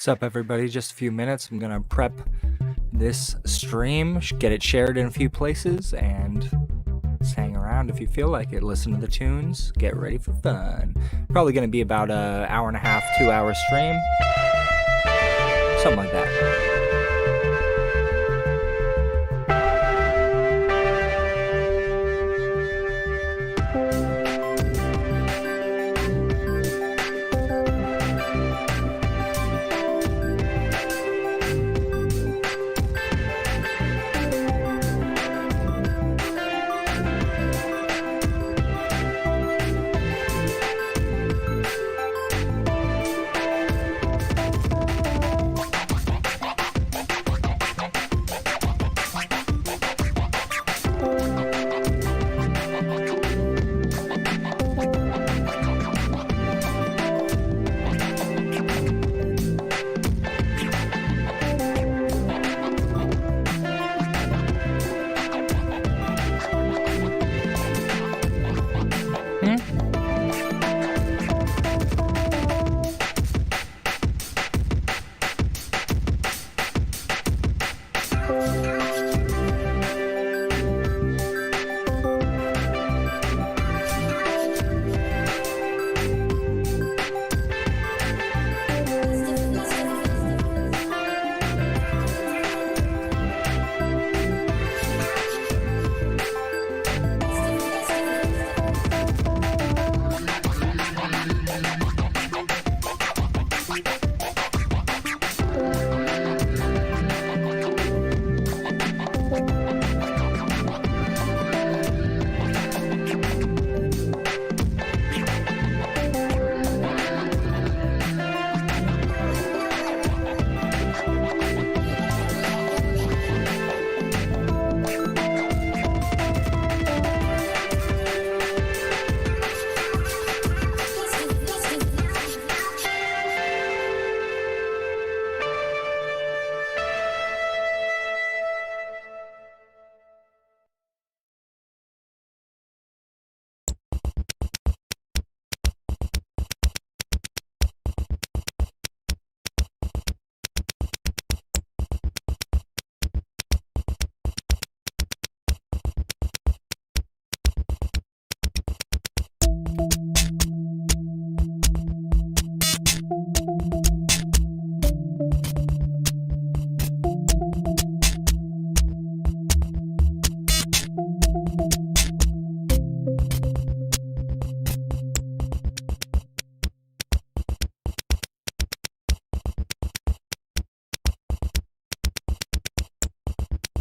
What's up, everybody? Just a few minutes. I'm gonna prep this stream, get it shared in a few places, and just hang around if you feel like it. Listen to the tunes, get ready for fun. Probably gonna be about an hour and a half, 2 hour stream, something like that.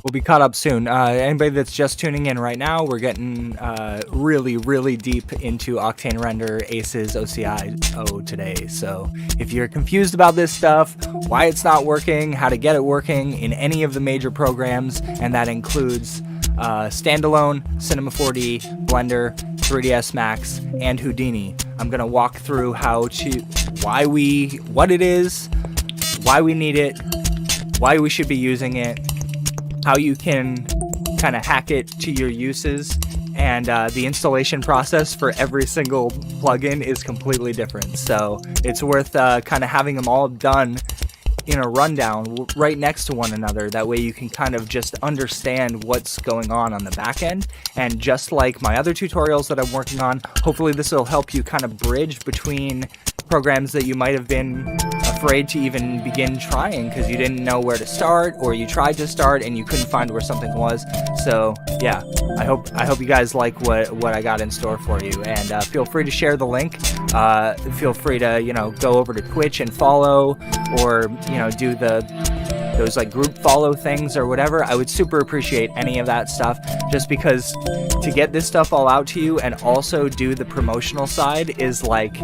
We'll be caught up soon. Anybody that's just tuning in right now, we're getting really deep into Octane Render, ACES, OCIO today. So if you're confused about this stuff, why it's not working, how to get it working in any of the major programs, and that includes Standalone, Cinema 4D, Blender, 3dsMax, and Houdini. I'm gonna walk through what it is, why we need it, why we should be using it, how you can kind of hack it to your uses, and the installation process for every single plugin is completely different. So it's worth kind of having them all done in a rundown right next to one another. That way you can kind of just understand what's going on the back end. And just like my other tutorials that I'm working on, hopefully this will help you kind of bridge between programs that you might have been afraid to even begin trying because you didn't know where to start, or you tried to start and you couldn't find where something was. So yeah, I hope you guys like what I got in store for you, and feel free to share the link. Feel free to go over to Twitch and follow, or do those like group follow things or whatever. I would super appreciate any of that stuff, just because to get this stuff all out to you and also do the promotional side is like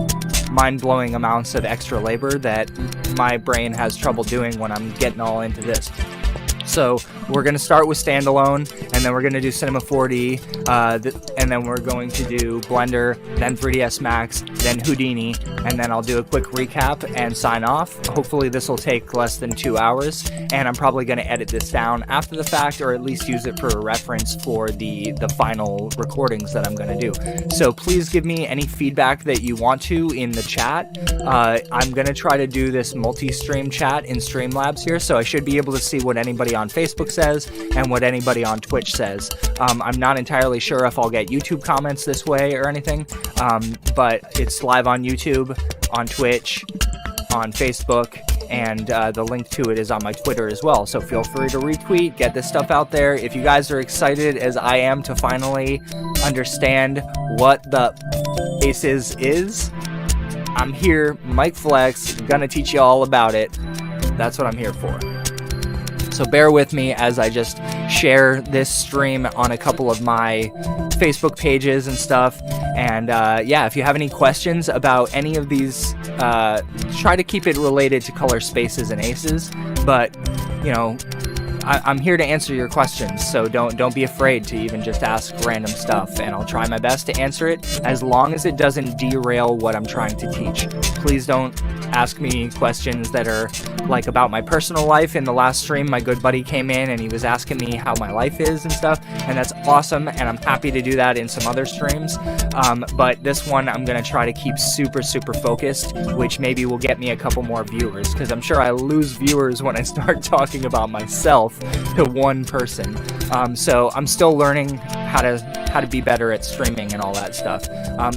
mind-blowing amounts of extra labor that my brain has trouble doing when I'm getting all into this. So we're going to start with Standalone, and then we're going to do Cinema 4D, and then we're going to do Blender, then 3dsMax, then Houdini, and then I'll do a quick recap and sign off. Hopefully this will take less than 2 hours, and I'm probably going to edit this down after the fact, or at least use it for a reference for the final recordings that I'm going to do. So please give me any feedback that you want to in the chat. I'm going to try to do this multi-stream chat in Streamlabs here, so I should be able to see what anybody on Facebook says and what anybody on Twitch says. I'm not entirely sure if I'll get YouTube comments this way or anything, but it's live on YouTube, on Twitch, on Facebook, and the link to it is on my Twitter as well. So feel free to retweet, get this stuff out there. If you guys are excited as I am to finally understand what the ACES is, I'm here, Mike Flex, gonna teach you all about it. That's what I'm here for. So bear with me as I just share this stream on a couple of my Facebook pages and stuff. And yeah, if you have any questions about any of these, try to keep it related to color spaces and ACES. But, you know, I'm here to answer your questions, so don't be afraid to even just ask random stuff, and I'll try my best to answer it as long as it doesn't derail what I'm trying to teach. Please don't ask me questions that are like about my personal life. In the last stream, my good buddy came in and he was asking me how my life is and stuff, and that's awesome, and I'm happy to do that in some other streams. But this one I'm gonna try to keep super focused, which maybe will get me a couple more viewers, because I'm sure I lose viewers when I start talking about myself to one person. So I'm still learning how to be better at streaming and all that stuff.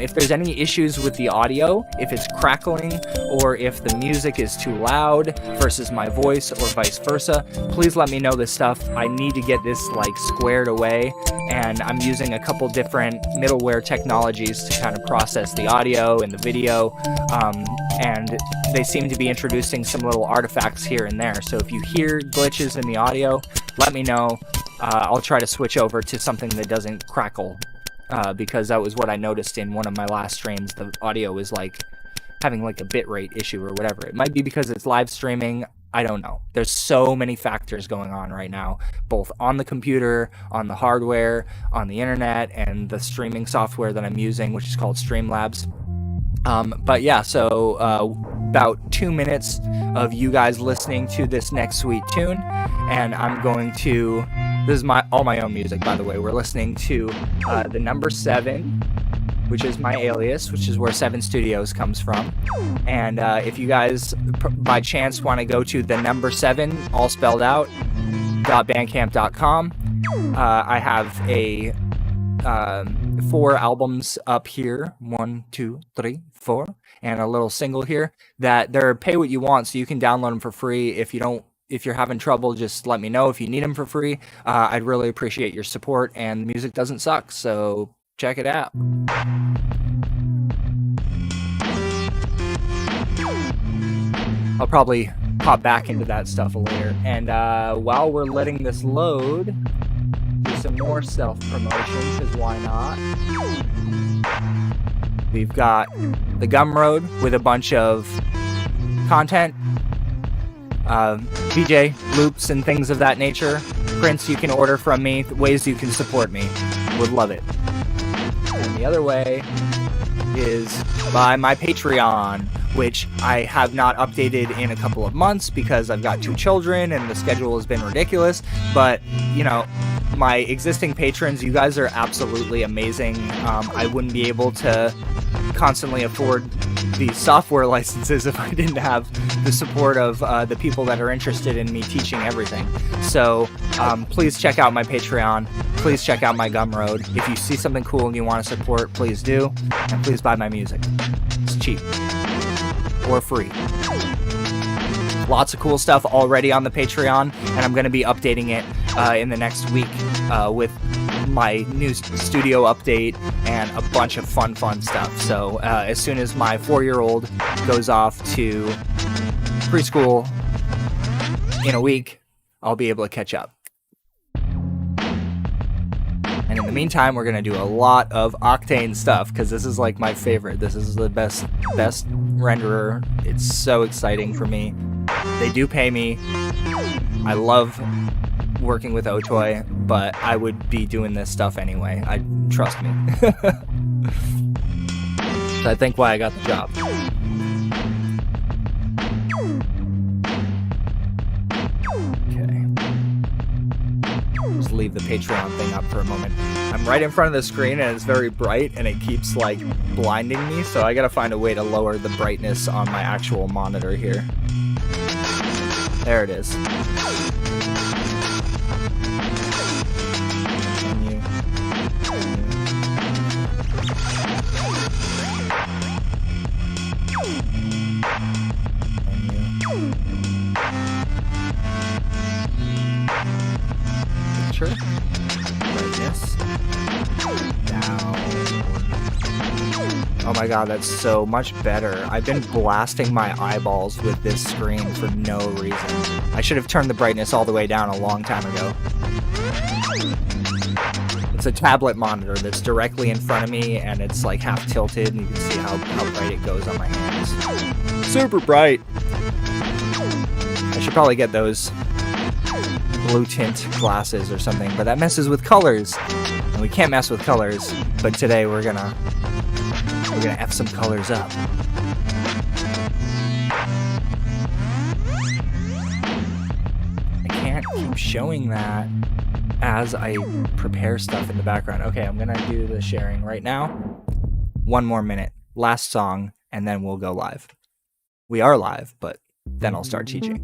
If there's any issues with the audio, if it's crackling, or if the music is too loud versus my voice, or vice versa, please let me know this stuff. I need to get this like squared away, and I'm using a couple different middleware technologies to kind of process the audio and the video, and they seem to be introducing some little artifacts here and there. So if you hear glitches in the audio, let me know. I'll try to switch over to something that doesn't crackle, because that was what I noticed in one of my last streams. The audio was like having like a bitrate issue or whatever. It might be because it's live streaming. I don't know. There's so many factors going on right now, both on the computer, on the hardware, on the internet, and the streaming software that I'm using, which is called Streamlabs. But yeah, so about 2 minutes of you guys listening to this next sweet tune, and I'm going to, this is all my own music, by the way. We're listening to the number 7, which is my alias, which is where 7 Studios comes from. And if you guys by chance want to go to the number 7, all spelled out, .bandcamp.com, I have a 4 albums up here, 1, 2, 3, 4, and a little single here that they're pay what you want, so you can download them for free. If you're having trouble, just let me know. If you need them for free, I'd really appreciate your support, and the music doesn't suck, so check it out. I'll probably pop back into that stuff later. And while we're letting this load, do some more self-promotion, because why not? We've got the Gumroad with a bunch of content, VJ loops and things of that nature, prints you can order from me, ways you can support me. Would love it. And the other way is by my Patreon, which I have not updated in a couple of months because I've got 2 children and the schedule has been ridiculous. But, you know, my existing patrons, you guys are absolutely amazing. I wouldn't be able to constantly afford these software licenses if I didn't have the support of the people that are interested in me teaching everything. So please check out my Patreon. Please check out my Gumroad. If you see something cool and you want to support, please do. And please buy my music. It's cheap. Or free. Lots of cool stuff already on the Patreon, and I'm going to be updating it in the next week with my new studio update and a bunch of fun stuff. So as soon as my 4-year-old goes off to preschool in a week, I'll be able to catch up. And in the meantime, we're going to do a lot of Octane stuff, because this is like my favorite. This is the best renderer. It's so exciting for me. They do pay me. I love working with Otoy, but I would be doing this stuff anyway. Trust me. I think why I got the job. Okay. Just leave the Patreon thing up for a moment. I'm right in front of the screen and it's very bright and it keeps like blinding me, so I gotta find a way to lower the brightness on my actual monitor here. There it is. Picture. Brightness. Down. Oh my god, that's so much better. I've been blasting my eyeballs with this screen for no reason. I should have turned the brightness all the way down a long time ago. It's a tablet monitor that's directly in front of me, and it's like half tilted, and you can see how bright it goes on my hands. Super bright! I should probably get those blue tint glasses or something, but that messes with colors. And we can't mess with colors, but today we're gonna F some colors up. I can't keep showing that as I prepare stuff in the background. Okay, I'm gonna do the sharing right now. 1 more minute, last song, and then we'll go live. We are live, but then I'll start teaching.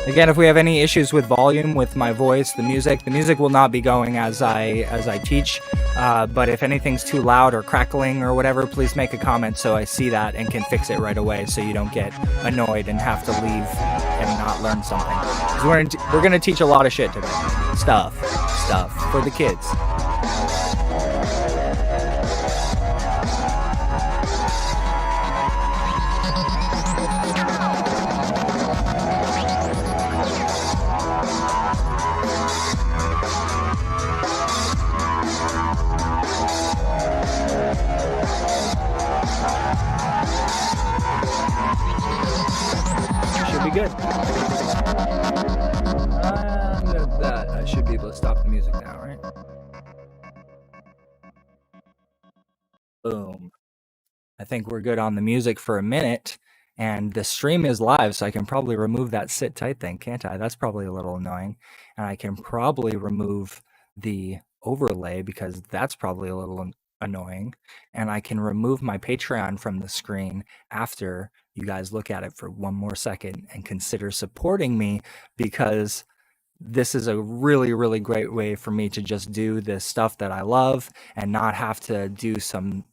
Again, if we have any issues with volume with my voice, the music will not be going as I teach. But if anything's too loud or crackling or whatever, please make a comment so I see that and can fix it right away, so you don't get annoyed and have to leave and not learn something. 'Cause we're gonna teach a lot of shit today. Stuff for the kids. Good. I should be able to stop the music now, right? Boom. I think we're good on the music for a minute, and the stream is live, so I can probably remove that sit tight thing, can't I? That's probably a little annoying. And I can probably remove the overlay because that's probably a little annoying. And I can remove my Patreon from the screen after you guys look at it for one more second and consider supporting me, because this is a really, really great way for me to just do this stuff that I love and not have to do some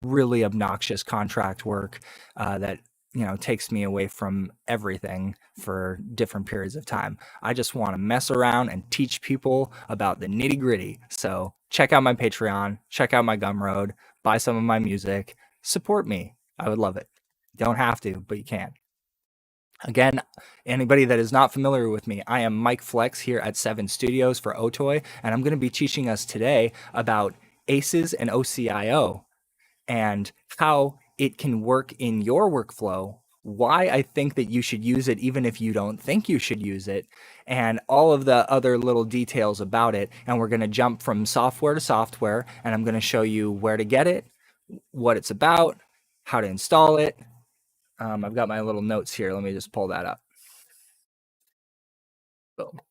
really obnoxious contract work that takes me away from everything for different periods of time. I just want to mess around and teach people about the nitty gritty. So check out my Patreon, check out my Gumroad, buy some of my music, support me. I would love it. You don't have to, but you can. Again, anybody that is not familiar with me, I am Mike Flex here at 7 Studios for Otoy, and I'm going to be teaching us today about ACES and OCIO and how it can work in your workflow, why I think that you should use it even if you don't think you should use it, and all of the other little details about it. And we're going to jump from software to software, and I'm going to show you where to get it, what it's about, how to install it. I've got my little notes here. Let me just pull that up. Boom.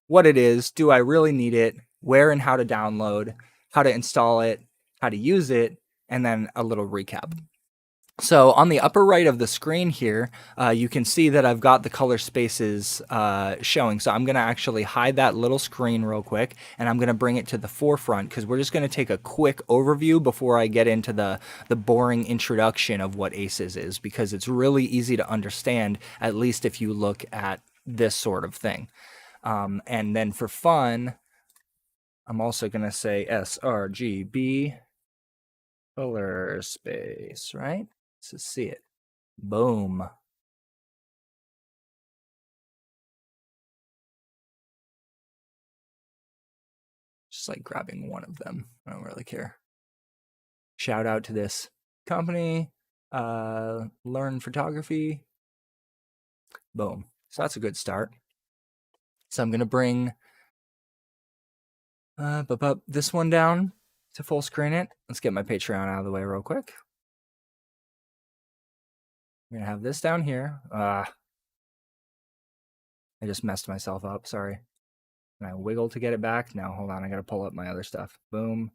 What it is, do I really need it, where and how to download, how to install it, how to use it, and then a little recap. So on the upper right of the screen here, you can see that I've got the color spaces showing. So I'm going to actually hide that little screen real quick, and I'm going to bring it to the forefront because we're just going to take a quick overview before I get into the boring introduction of what ACES is, because it's really easy to understand, at least if you look at this sort of thing. And then for fun, I'm also going to say sRGB color space, right? To see it. Boom. Just like grabbing one of them. I don't really care. Shout out to this company, Learn Photography. Boom. So that's a good start. So I'm going to bring this one down to full screen it. Let's get my Patreon out of the way real quick. I'm going to have this down here. I just messed myself up. Sorry. And I wiggle to get it back. Now, hold on. I got to pull up my other stuff. Boom.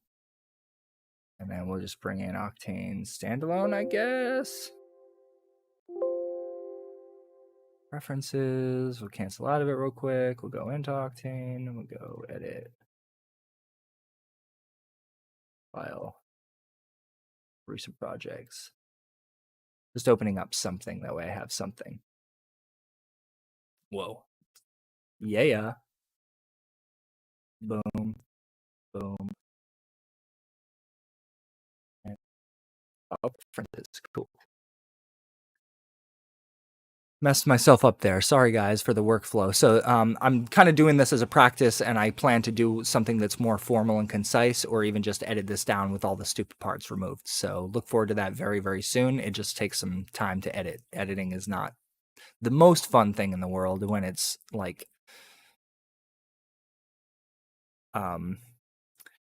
And then we'll just bring in Octane Standalone, I guess. Preferences. We'll cancel out of it real quick. We'll go into Octane. We'll go edit. File. Recent projects. Just opening up something. That way I have something. Whoa. Yeah. Boom. Boom. And preferences. Cool. Messed myself up there. Sorry, guys, for the workflow. So I'm kind of doing this as a practice, and I plan to do something that's more formal and concise, or even just edit this down with all the stupid parts removed. So look forward to that very, very soon. It just takes some time to edit. Editing is not the most fun thing in the world when it's like...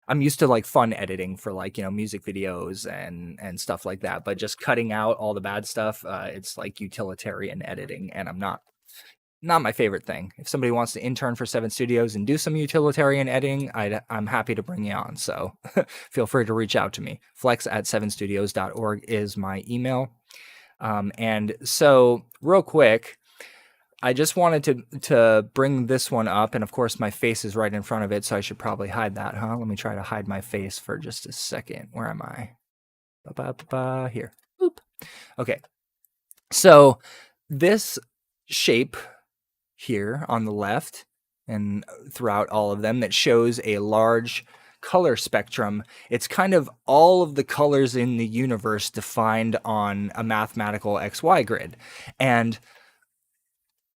I'm used to like fun editing for like, music videos and stuff like that, but just cutting out all the bad stuff, it's like utilitarian editing, and I'm not my favorite thing. If somebody wants to intern for 7 Studios and do some utilitarian editing, I'm happy to bring you on. So feel free to reach out to me. flex@7studios.org is my email. And so real quick, I just wanted to bring this one up, and of course my face is right in front of it, so I should probably hide that, huh? Let me try to hide my face for just a second. Where am I? Here. Boop. Okay. So this shape here on the left and throughout all of them that shows a large color spectrum, it's kind of all of the colors in the universe defined on a mathematical XY grid. And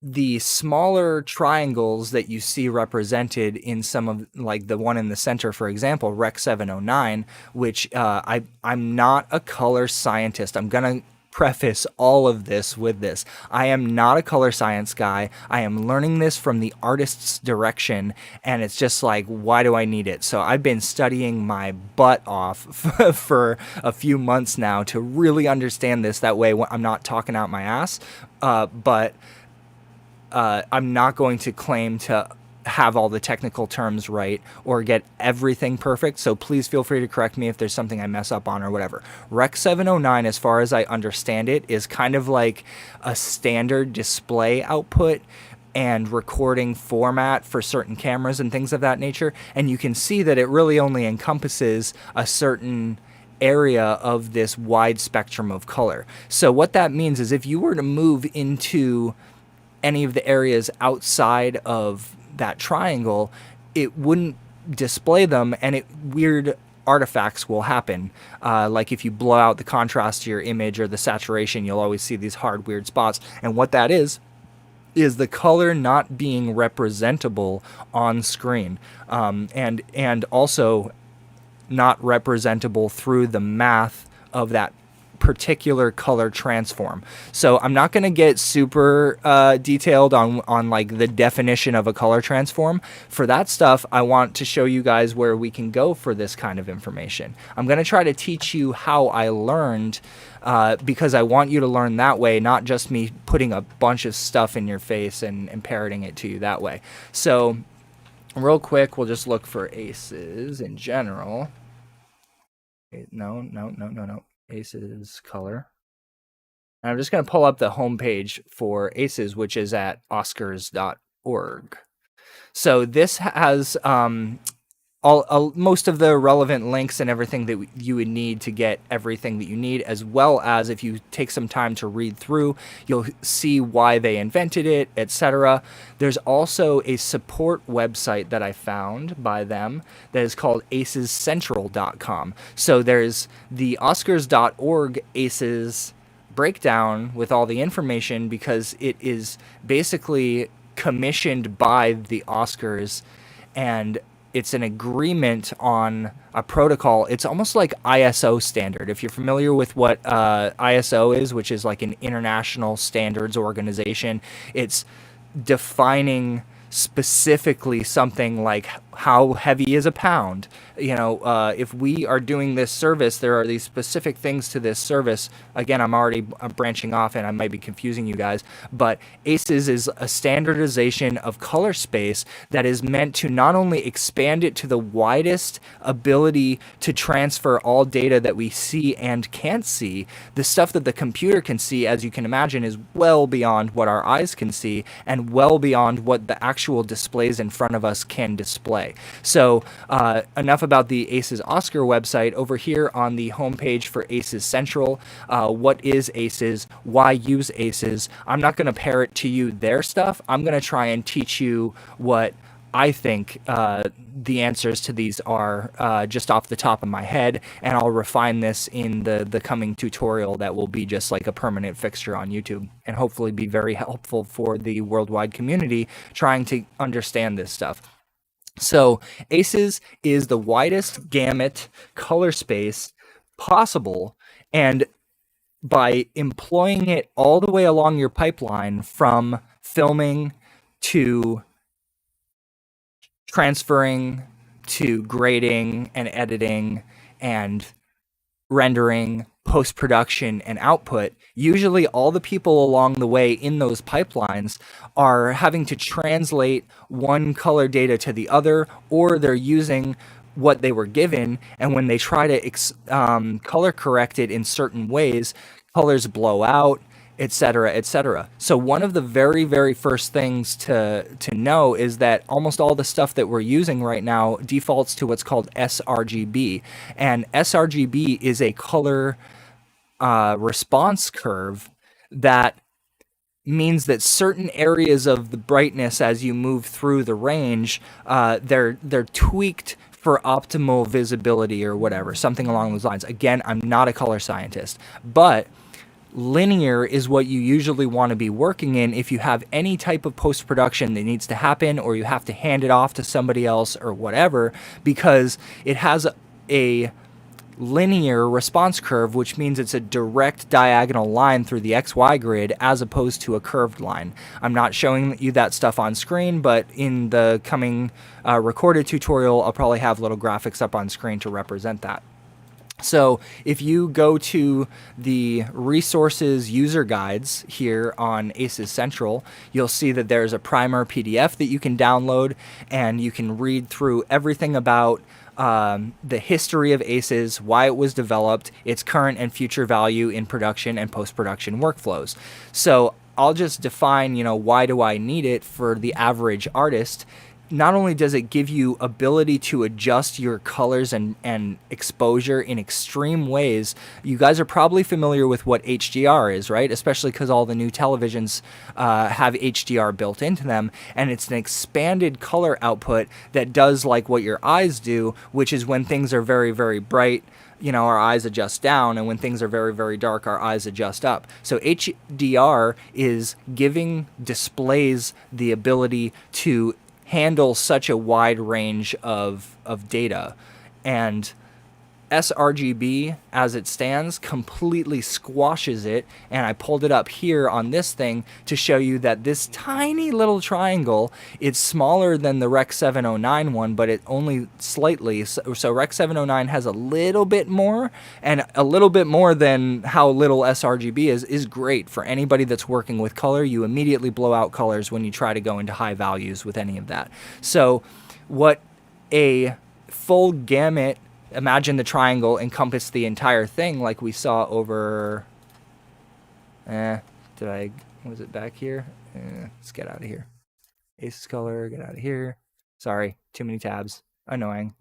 the smaller triangles that you see represented in some of, like the one in the center, for example, Rec 709, which I'm not a color scientist. I'm going to preface all of this with this. I am not a color science guy. I am learning this from the artist's direction, and it's just like, why do I need it? So I've been studying my butt off for a few months now to really understand this. That way I'm not talking out my ass, but I'm not going to claim to have all the technical terms right or get everything perfect, so please feel free to correct me if there's something I mess up on or whatever. Rec 709, as far as I understand it, is kind of like a standard display output and recording format for certain cameras and things of that nature, and you can see that it really only encompasses a certain area of this wide spectrum of color. So what that means is if you were to move into any of the areas outside of that triangle, it wouldn't display them, and weird artifacts will happen. Like if you blow out the contrast to your image or the saturation, you'll always see these hard, weird spots. And what that is the color not being representable on screen, and also not representable through the math of that particular color transform. So I'm not going to get super detailed on like the definition of a color transform. For that stuff, I want to show you guys where we can go for this kind of information. I'm going to try to teach you how I learned, because I want you to learn that way, not just me putting a bunch of stuff in your face and parroting it to you that way. So real quick, we'll just look for ACES in general. No. ACES color. And I'm just going to pull up the homepage for ACES, which is at oscars.org. So this has most of the relevant links and everything that you would need to get everything that you need, as well as if you take some time to read through, you'll see why they invented it, etc. There's also a support website that I found by them that is called acescentral.com. So there's the oscars.org ACES breakdown with all the information, because it is basically commissioned by the Oscars, and it's an agreement on a protocol. It's almost like ISO standard. If you're familiar with what ISO is, which is like an international standards organization, it's defining specifically something like how heavy is a pound. You know, if we are doing this service, there are these specific things to this service. Again, I'm branching off and I might be confusing you guys, but ACES is a standardization of color space that is meant to not only expand it to the widest ability to transfer all data that we see and can't see. The stuff that the computer can see, as you can imagine, is well beyond what our eyes can see and well beyond what the actual displays in front of us can display. So enough about the ACES Oscar website. Over here on the homepage for ACES Central, what is ACES, why use ACES. I'm not going to parrot to you their stuff. I'm going to try and teach you what I think the answers to these are, just off the top of my head, and I'll refine this in the coming tutorial that will be just like a permanent fixture on YouTube, and hopefully be very helpful for the worldwide community trying to understand this stuff. So ACES is the widest gamut color space possible, and by employing it all the way along your pipeline, from filming to transferring to grading and editing and rendering, post-production, and output, usually all the people along the way in those pipelines are having to translate one color data to the other, or they're using what they were given, and when they try to color correct it in certain ways, colors blow out, etc., etc. So one of the very, very first things to know is that almost all the stuff that we're using right now defaults to what's called sRGB, and sRGB is a color response curve that means that certain areas of the brightness as you move through the range, they're tweaked for optimal visibility or whatever, something along those lines. Again, I'm not a color scientist, but linear is what you usually want to be working in if you have any type of post-production that needs to happen, or you have to hand it off to somebody else or whatever, because it has a linear response curve, which means it's a direct diagonal line through the XY grid as opposed to a curved line. I'm not showing you that stuff on screen, but in the coming recorded tutorial, I'll probably have little graphics up on screen to represent that. So if you go to the resources user guides here on ACES Central, you'll see that there's a primer PDF that you can download, and you can read through everything about the history of ACES, why it was developed, its current and future value in production and post-production workflows. So I'll just define, why do I need it for the average artist. Not only does it give you ability to adjust your colors and exposure in extreme ways. You guys are probably familiar with what HDR is, right? Especially because all the new televisions have HDR built into them, and it's an expanded color output that does like what your eyes do, which is when things are very, very bright, our eyes adjust down, and when things are very, very dark, our eyes adjust up. So HDR is giving displays the ability to handle such a wide range of data, and sRGB as it stands completely squashes it. And I pulled it up here on this thing to show you that this tiny little triangle is smaller than the Rec 709 one, but it only slightly. So Rec 709 has a little bit more, and a little bit more than how little sRGB is great for anybody that's working with color. You immediately blow out colors when you try to go into high values with any of that. So what a full gamut, imagine the triangle encompassed the entire thing like we saw over, was it back here? Let's get out of here. ACES color, get out of here. Sorry, too many tabs. Annoying.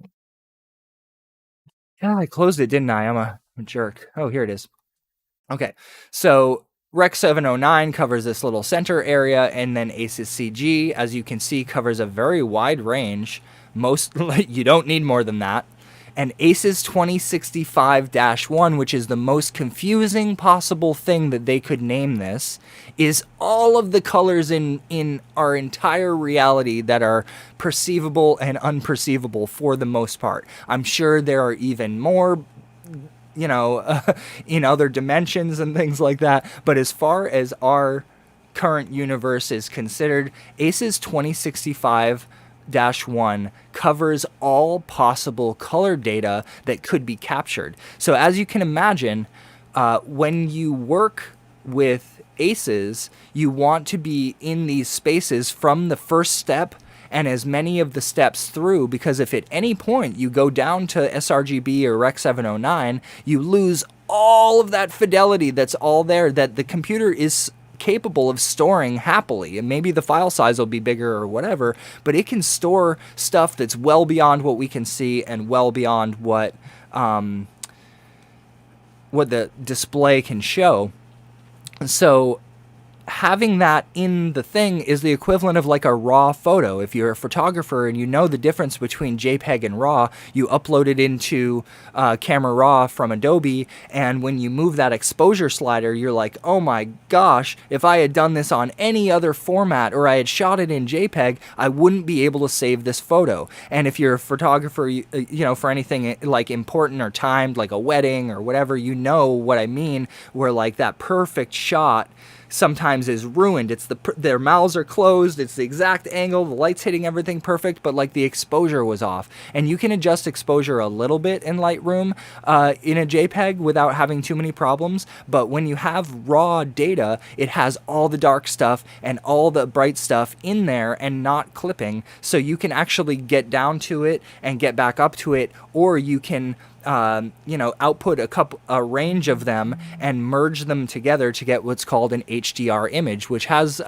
Yeah, I closed it, didn't I? I'm a jerk. Oh, here it is. Okay, so Rec 709 covers this little center area, and then ACES CG, as you can see, covers a very wide range. You don't need more than that. And ACES 2065-1, which is the most confusing possible thing that they could name this, is all of the colors in our entire reality that are perceivable and unperceivable for the most part. I'm sure there are even more, in other dimensions and things like that. But as far as our current universe is considered, ACES 2065-1 covers all possible color data that could be captured. So as you can imagine, when you work with ACES, you want to be in these spaces from the first step and as many of the steps through, because if at any point you go down to sRGB or Rec 709, you lose all of that fidelity that's all there that the computer is capable of storing happily. And maybe the file size will be bigger or whatever, but it can store stuff that's well beyond what we can see and well beyond what the display can show. So having that in the thing is the equivalent of like a raw photo. If you're a photographer and you know the difference between JPEG and RAW, you upload it into Camera Raw from Adobe, and when you move that exposure slider, you're like, oh my gosh, if I had done this on any other format or I had shot it in JPEG, I wouldn't be able to save this photo. And if you're a photographer, for anything like important or timed, like a wedding or whatever, you know what I mean, where like that perfect shot sometimes is ruined. It's their mouths are closed, it's the exact angle, the light's hitting everything perfect, but like the exposure was off. And you can adjust exposure a little bit in Lightroom in a JPEG without having too many problems, but when you have raw data, it has all the dark stuff and all the bright stuff in there and not clipping, so you can actually get down to it and get back up to it, or you can output a range of them and merge them together to get what's called an HDR image, which has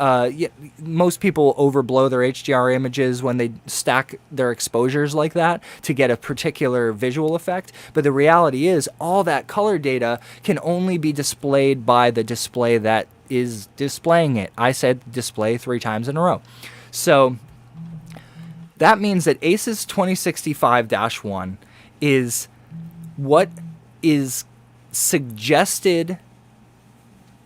most people overblow their HDR images when they stack their exposures like that to get a particular visual effect. But the reality is all that color data can only be displayed by the display that is displaying it. I said display 3 times in a row. So that means that ACES 2065-1 is what is suggested.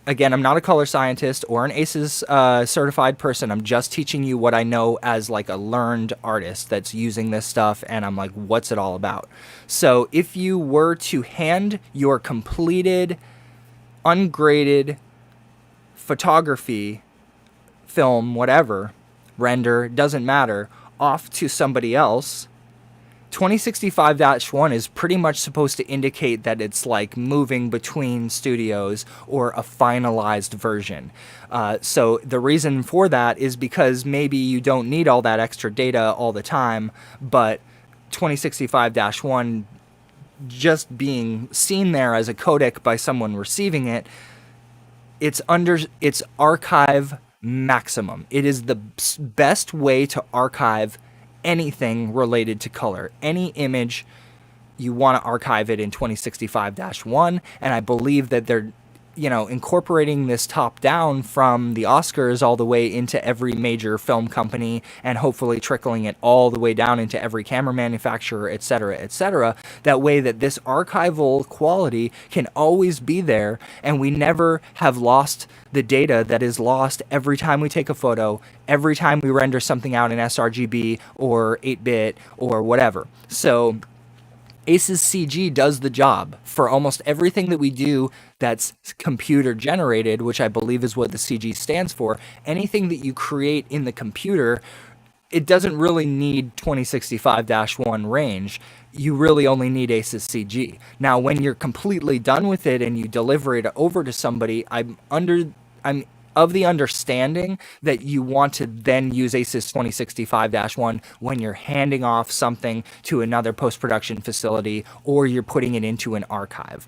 Again, I'm not a color scientist or an ACES certified person. I'm just teaching you what I know as like a learned artist that's using this stuff, and I'm like, what's it all about? So if you were to hand your completed, ungraded photography, film, whatever, render, doesn't matter, off to somebody else, 2065-1 is pretty much supposed to indicate that it's like moving between studios or a finalized version. So the reason for that is because maybe you don't need all that extra data all the time, but 2065-1 just being seen there as a codec by someone receiving it, it's under its archive maximum. It is the best way to archive anything related to color. Any image, you want to archive it in 2065-1, and I believe that they're incorporating this top down from the Oscars all the way into every major film company, and hopefully trickling it all the way down into every camera manufacturer, etc., that way that this archival quality can always be there, and we never have lost the data that is lost every time we take a photo, every time we render something out in sRGB or 8-bit or whatever. So ACES CG does the job for almost everything that we do that's computer generated, which I believe is what the CG stands for. Anything that you create in the computer, it doesn't really need 2065-1 range. You really only need ACES CG. Now, when you're completely done with it and you deliver it over to somebody, I'm of the understanding that you want to then use ACES 2065-1 when you're handing off something to another post-production facility or you're putting it into an archive.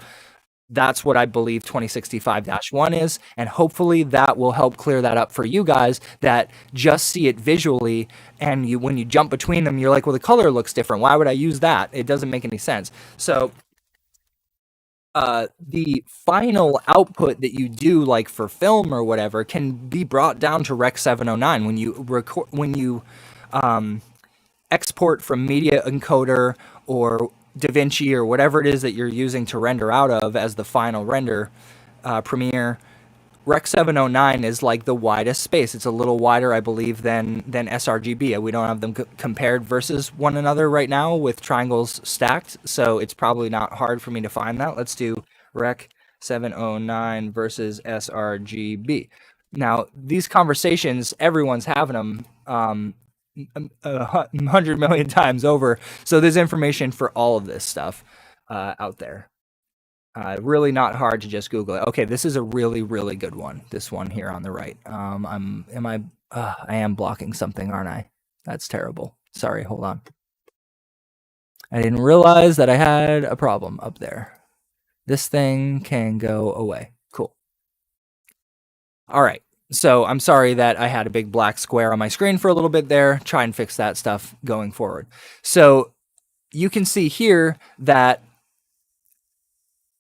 That's what I believe 2065-1 is, and hopefully that will help clear that up for you guys that just see it visually, and when you jump between them, you're like, well, the color looks different. Why would I use that? It doesn't make any sense. So the final output that you do, like for film or whatever, can be brought down to Rec 709 when you export from Media Encoder or DaVinci or whatever it is that you're using to render out of as the final render. Premiere. Rec 709 is like the widest space. It's a little wider, I believe, than sRGB. We don't have them compared versus one another right now with triangles stacked, so it's probably not hard for me to find that. Let's do Rec 709 versus sRGB. Now, these conversations, everyone's having them 100 million times over, so there's information for all of this stuff out there. Really not hard to just Google it. Okay, this is a really, really good one. This one here on the right. I am blocking something, aren't I? That's terrible. Sorry, hold on. I didn't realize that I had a problem up there. This thing can go away. Cool. All right. So I'm sorry that I had a big black square on my screen for a little bit there. Try and fix that stuff going forward. So you can see here that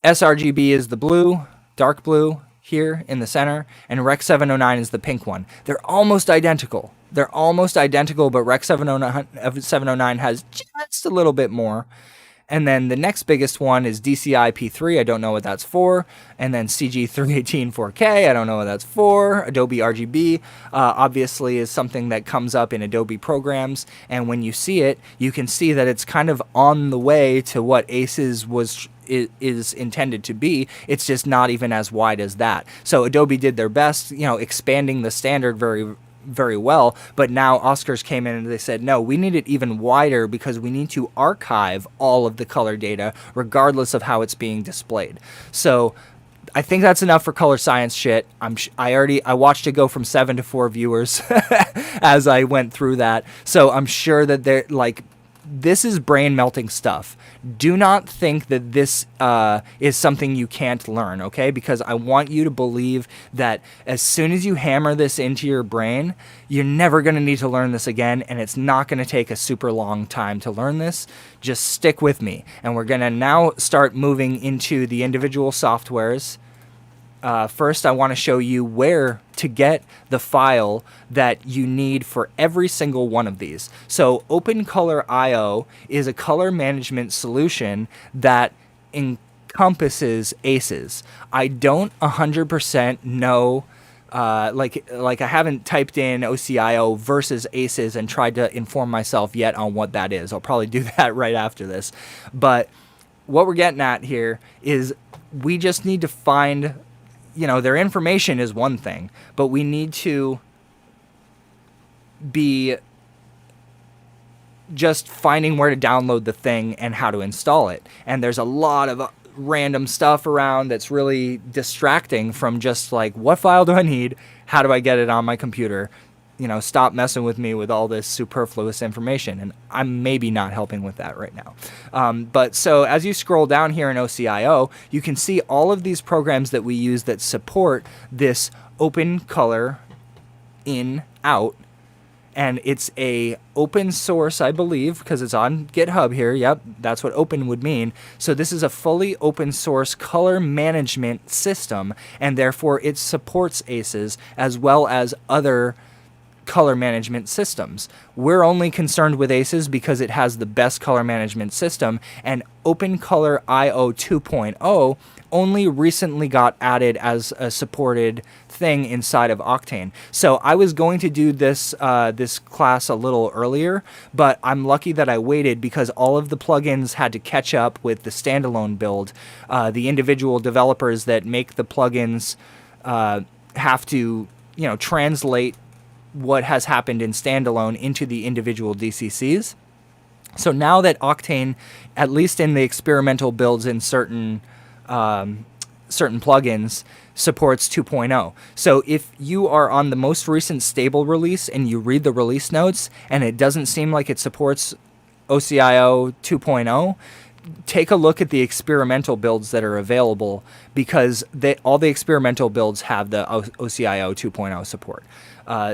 sRGB is the blue, dark blue here in the center, and Rec 709 is the pink one. They're almost identical. But Rec 709 has just a little bit more. And then the next biggest one is DCI P3. I don't know what that's for. And then CG 318 4K. I don't know what that's for. Adobe RGB obviously is something that comes up in Adobe programs. And when you see it, you can see that it's kind of on the way to what ACES is intended to be. It's just not even as wide as that. So Adobe did their best, expanding the standard very, very well, but now Oscars came in and they said, no, we need it even wider because we need to archive all of the color data regardless of how it's being displayed. So I think that's enough for color science shit. I watched it go from 7 to 4 viewers as I went through that. So I'm sure that they're like this is brain melting stuff. Do not think that this is something you can't learn, okay? Because I want you to believe that as soon as you hammer this into your brain, you're never going to need to learn this again, and it's not going to take a super long time to learn this. Just stick with me. And we're going to now start moving into the individual softwares. First, I want to show you where to get the file that you need for every single one of these. So OpenColor.io is a color management solution that encompasses ACES. I don't 100% know, like I haven't typed in OCIO versus ACES and tried to inform myself yet on what that is. I'll probably do that right after this. But what we're getting at here is we just need to find, their information is one thing, but we need to be just finding where to download the thing and how to install it. And there's a lot of random stuff around that's really distracting from just like, what file do I need? How do I get it on my computer? Stop messing with me with all this superfluous information. And I'm maybe not helping with that right now. But so as you scroll down here in OCIO, you can see all of these programs that we use that support this open color in out. And it's a open source, I believe, because it's on GitHub here. Yep, that's what open would mean. So this is a fully open source color management system, and therefore it supports ACES as well as other color management systems. We're only concerned with ACES because it has the best color management system, and OpenColor.io 2.0 only recently got added as a supported thing inside of Octane. So I was going to do this this class a little earlier, but I'm lucky that I waited because all of the plugins had to catch up with the standalone build. The individual developers that make the plugins have to, translate what has happened in standalone into the individual DCCs. So now that Octane, at least in the experimental builds in certain plugins, supports 2.0. So if you are on the most recent stable release and you read the release notes and it doesn't seem like it supports OCIO 2.0, take a look at the experimental builds that are available, because all the experimental builds have the OCIO 2.0 support.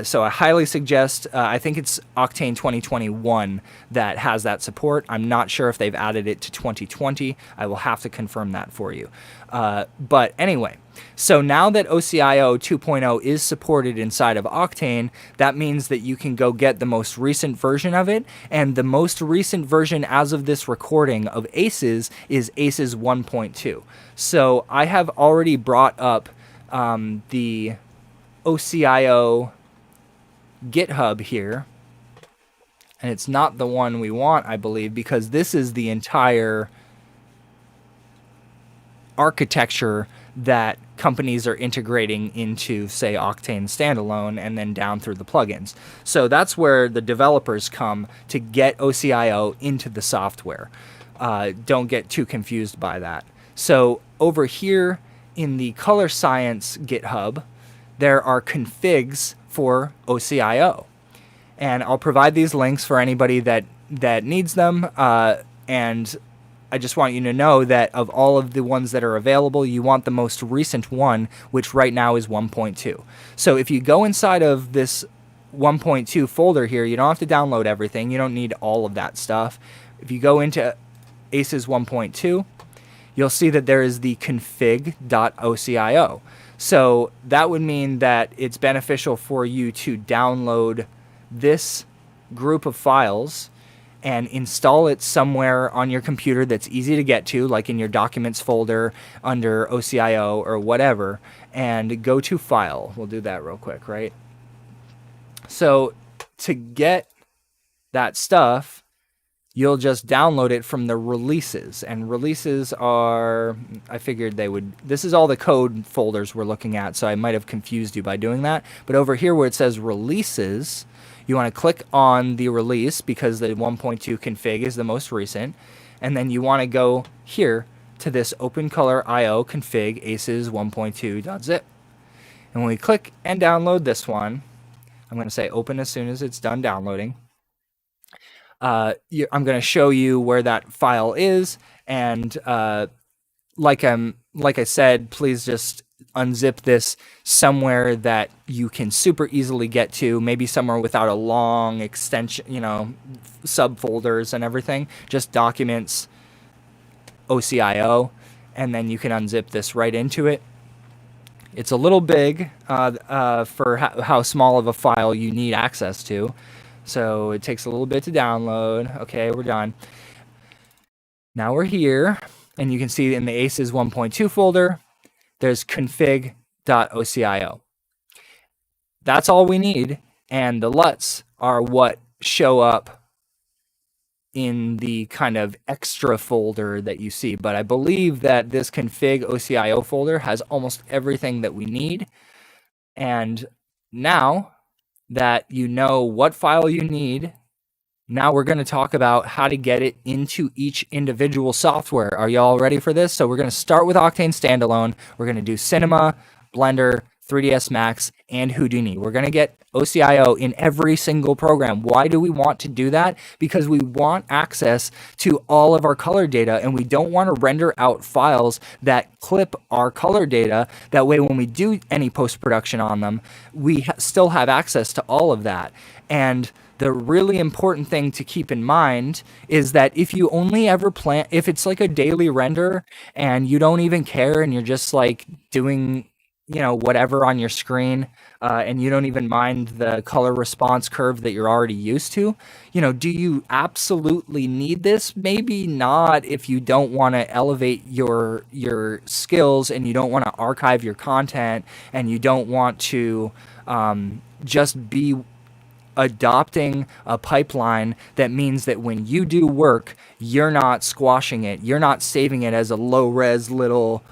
So I highly suggest, I think it's Octane 2021 that has that support. I'm not sure if they've added it to 2020. I will have to confirm that for you. But anyway, so now that OCIO 2.0 is supported inside of Octane, that means that you can go get the most recent version of it. And the most recent version as of this recording of ACES is ACES 1.2. So I have already brought up the OCIO GitHub here, and it's not the one we want, I believe, because this is the entire architecture that companies are integrating into, say, Octane Standalone and then down through the plugins. So that's where the developers come to get OCIO into the software. Don't get too confused by that. So over here in the Color Science GitHub, there are configs for OCIO. And I'll provide these links for anybody that needs them. And I just want you to know that of all of the ones that are available, you want the most recent one, which right now is 1.2. So if you go inside of this 1.2 folder here, you don't have to download everything. You don't need all of that stuff. If you go into ACES 1.2, you'll see that there is the config.ocio. So that would mean that it's beneficial for you to download this group of files and install it somewhere on your computer that's easy to get to, like in your documents folder under OCIO or whatever, and go to File. We'll do that real quick, right? So to get that stuff, you'll just download it from the releases, and releases are, I figured they would, this is all the code folders we're looking at, so I might have confused you by doing that. But over here where it says releases, you want to click on the release because the 1.2 config is the most recent, and then you want to go here to this OpenColor.io config ACES 1.2.zip. And when we click and download this one, I'm going to say open as soon as it's done downloading. I'm going to show you where that file is, and like I said, please just unzip this somewhere that you can super easily get to, maybe somewhere without a long extension, subfolders and everything, just documents, OCIO, and then you can unzip this right into it. It's a little big for how small of a file you need access to, so it takes a little bit to download. Okay, we're done. Now we're here, and you can see in the ACES 1.2 folder, there's config.ocio. That's all we need, and the LUTs are what show up in the kind of extra folder that you see. But I believe that this config OCIO folder has almost everything that we need. And now that you know what file you need, now we're going to talk about how to get it into each individual software. Are y'all ready for this? So we're going to start with Octane Standalone. We're going to do Cinema, Blender, 3dsMax, and Houdini. We're going to get OCIO in every single program. Why do we want to do that? Because we want access to all of our color data, and we don't want to render out files that clip our color data. That way, when we do any post-production on them, we still have access to all of that. And the really important thing to keep in mind is that if you only ever plan, if it's like a daily render and you don't even care and you're just like doing whatever on your screen, and you don't even mind the color response curve that you're already used to, do you absolutely need this? Maybe not if you don't want to elevate your skills and you don't want to archive your content and you don't want to just be adopting a pipeline that means that when you do work, you're not squashing it. You're not saving it as a low-res little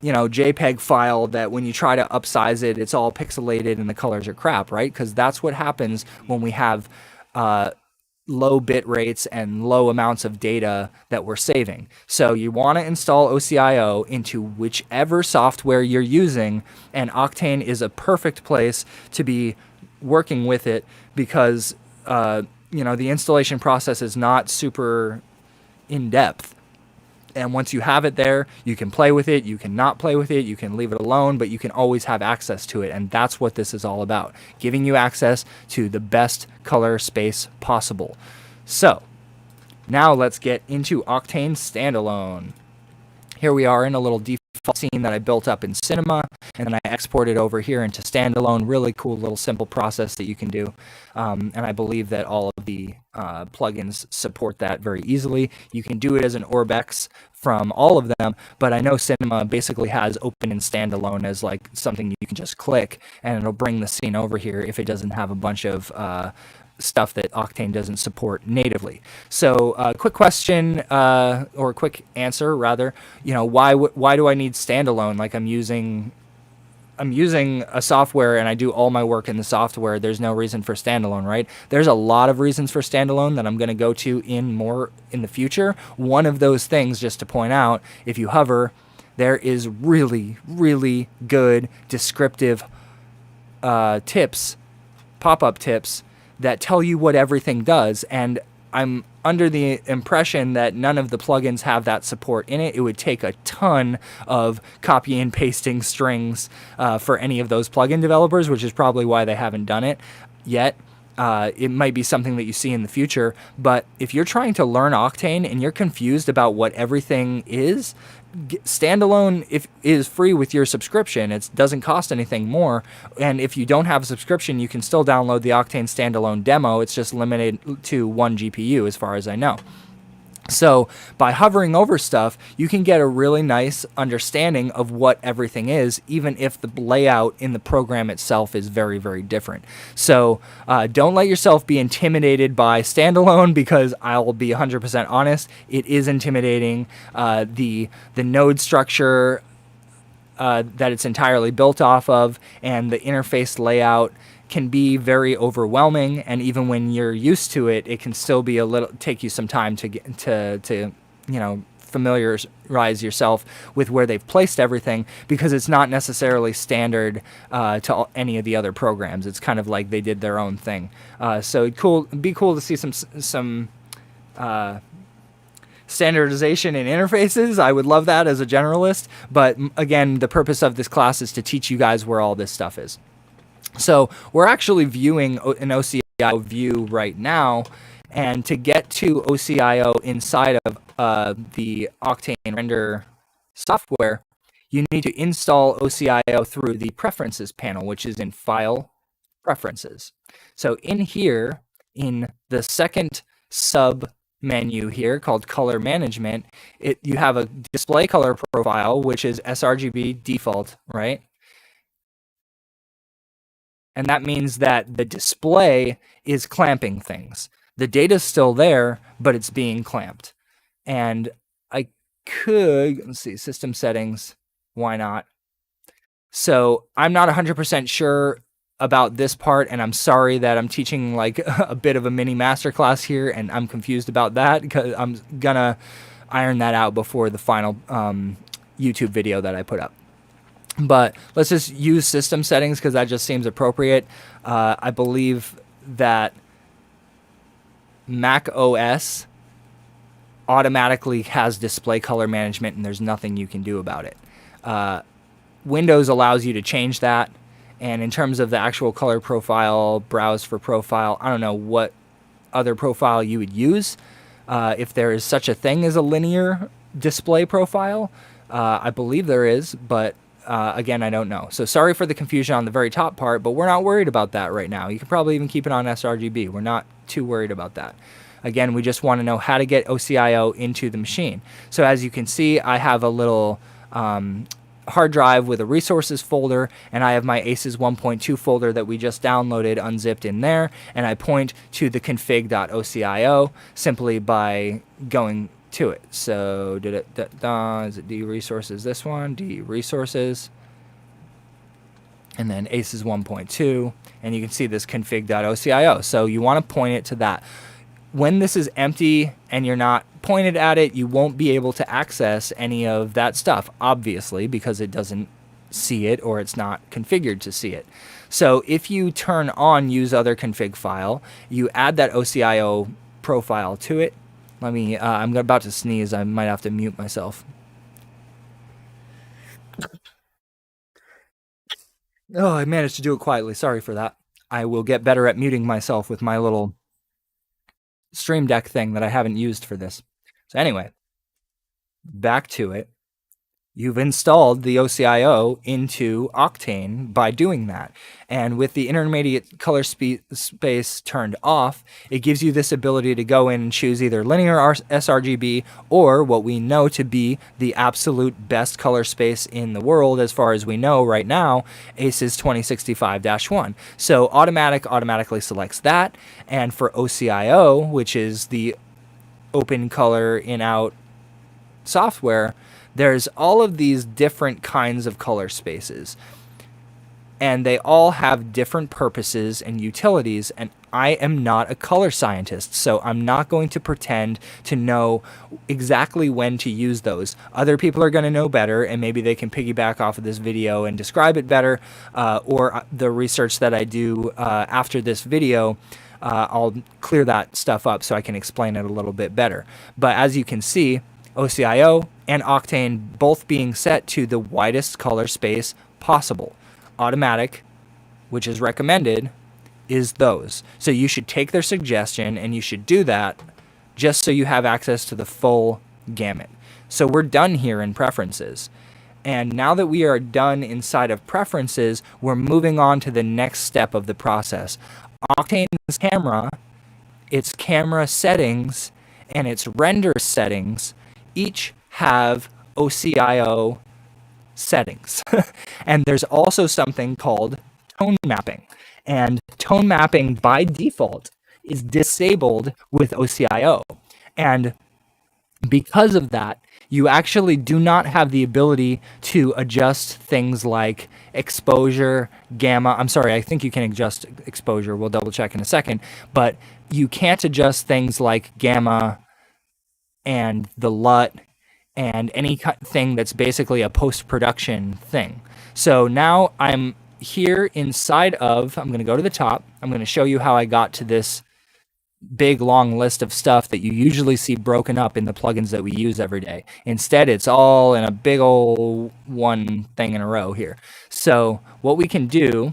JPEG file that when you try to upsize it, it's all pixelated and the colors are crap, right? Because that's what happens when we have low bit rates and low amounts of data that we're saving. So you want to install OCIO into whichever software you're using, and Octane is a perfect place to be working with it because the installation process is not super in-depth. And once you have it there, you can play with it, you can not play with it, you can leave it alone, but you can always have access to it. And that's what this is all about, giving you access to the best color space possible. So now let's get into Octane Standalone. Here we are in a little default scene that I built up in Cinema, and then I exported over here into Standalone. Really cool little simple process that you can do. And I believe that all of the plugins support that very easily. You can do it as an OrbX from all of them, but I know Cinema basically has open in Standalone as like something you can just click, and it'll bring the scene over here if it doesn't have a bunch of stuff that Octane doesn't support natively. So quick question, or quick answer rather, why do I need Standalone? Like I'm using a software and I do all my work in the software. There's no reason for Standalone, right? There's a lot of reasons for Standalone that I'm going to go to more in the future. One of those things, just to point out, if you hover, there is really, really good descriptive tips, pop-up tips that tell you what everything does, and I'm under the impression that none of the plugins have that support in it. It would take a ton of copy and pasting strings for any of those plugin developers, which is probably why they haven't done it yet. It might be something that you see in the future, but if you're trying to learn Octane and you're confused about what everything is, Standalone is free with your subscription. It doesn't cost anything more, and if you don't have a subscription, you can still download the Octane Standalone demo. It's just limited to 1 GPU as far as I know. So by hovering over stuff, you can get a really nice understanding of what everything is, even if the layout in the program itself is very, very different. So don't let yourself be intimidated by Standalone, because I'll be 100% honest, it is intimidating. The node structure that it's entirely built off of and the interface layout can be very overwhelming, and even when you're used to it, it can still be take you some time to get to familiarize yourself with where they've placed everything, because it's not necessarily standard to any of the other programs. It's kind of like they did their own thing. So it'd be cool to see some standardization in interfaces. I would love that as a generalist, but again, the purpose of this class is to teach you guys where all this stuff is. So we're actually viewing an OCIO view right now, and to get to OCIO inside of the Octane render software, you need to install OCIO through the Preferences panel, which is in File, Preferences. So in here, in the second sub menu here called Color Management, you have a display color profile, which is sRGB default, right? And that means that the display is clamping things. The data's still there, but it's being clamped. And I could, let's see, system settings, why not? So I'm not 100% sure about this part, and I'm sorry that I'm teaching like a bit of a mini masterclass here, and I'm confused about that, because I'm gonna iron that out before the final YouTube video that I put up. But let's just use system settings because that just seems appropriate. I believe that Mac OS automatically has display color management, and there's nothing you can do about it. Windows allows you to change that. And in terms of the actual color profile, browse for profile, I don't know what other profile you would use. If there is such a thing as a linear display profile, I believe there is, but again, I don't know. So sorry for the confusion on the very top part, but we're not worried about that right now. You can probably even keep it on sRGB. We're not too worried about that. Again, we just want to know how to get OCIO into the machine. So as you can see, I have a little hard drive with a resources folder, and I have my ACES 1.2 folder that we just downloaded unzipped in there, and I point to the config.ocio simply by going to it. So is it D resources, this one, D resources, and then ACES 1.2, and you can see this config.ocio. So you want to point it to that. When this is empty and you're not pointed at it, you won't be able to access any of that stuff, obviously, because it doesn't see it or it's not configured to see it. So if you turn on use other config file, you add that OCIO profile to it. Let me, I'm about to sneeze. I might have to mute myself. Oh, I managed to do it quietly. Sorry for that. I will get better at muting myself with my little Stream Deck thing that I haven't used for this. So anyway, back to it. You've installed the OCIO into Octane by doing that. And with the intermediate color space turned off, it gives you this ability to go in and choose either linear sRGB or what we know to be the absolute best color space in the world as far as we know right now, ACES 2065-1. So automatically selects that. And for OCIO, which is the open color in-out software, there's all of these different kinds of color spaces, and they all have different purposes and utilities, and I am not a color scientist, so I'm not going to pretend to know exactly when to use those. Other people are going to know better, and maybe they can piggyback off of this video and describe it better, or the research that I do after this video. I'll clear that stuff up so I can explain it a little bit better. But as you can see, OCIO and Octane both being set to the widest color space possible. Automatic, which is recommended, is those. So you should take their suggestion and you should do that just so you have access to the full gamut. So we're done here in preferences. And now that we are done inside of preferences, we're moving on to the next step of the process. Octane's camera, its camera settings, and its render settings each have OCIO settings. And there's also something called tone mapping. And tone mapping by default is disabled with OCIO. And because of that, you actually do not have the ability to adjust things like exposure, gamma. I'm sorry, I think you can adjust exposure. We'll double check in a second. But you can't adjust things like gamma and the LUT and anything that's basically a post-production thing. So now I'm here inside of, I'm going to go to the top. I'm going to show you how I got to this big long list of stuff that you usually see broken up in the plugins that we use every day. Instead, it's all in a big old one thing in a row here. So what we can do,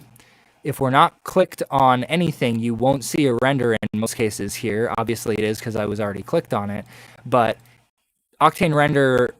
if we're not clicked on anything, you won't see a render in most cases here. Obviously it is because I was already clicked on it, but Octane Render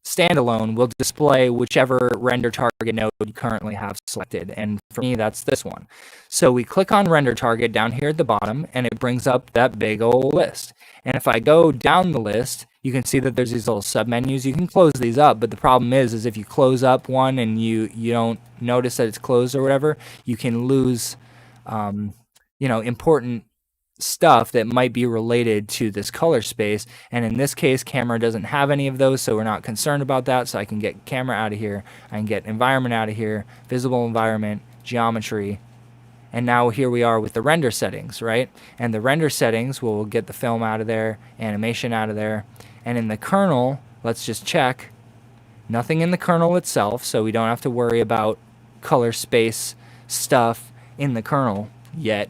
Standalone will display whichever render target node you currently have selected, and for me that's this one. So we click on render target down here at the bottom and it brings up that big old list. And if I go down the list, you can see that there's these little submenus. You can close these up, but the problem is if you close up one and you don't notice that it's closed or whatever, you can lose important stuff that might be related to this color space. And in this case, camera doesn't have any of those, so we're not concerned about that. So I can get camera out of here, I can get environment out of here, visible environment, geometry, and now here we are with the render settings, right? And the render settings, we'll get the film out of there, animation out of there, and in the kernel, let's just check, nothing in the kernel itself, so we don't have to worry about color space stuff in the kernel yet.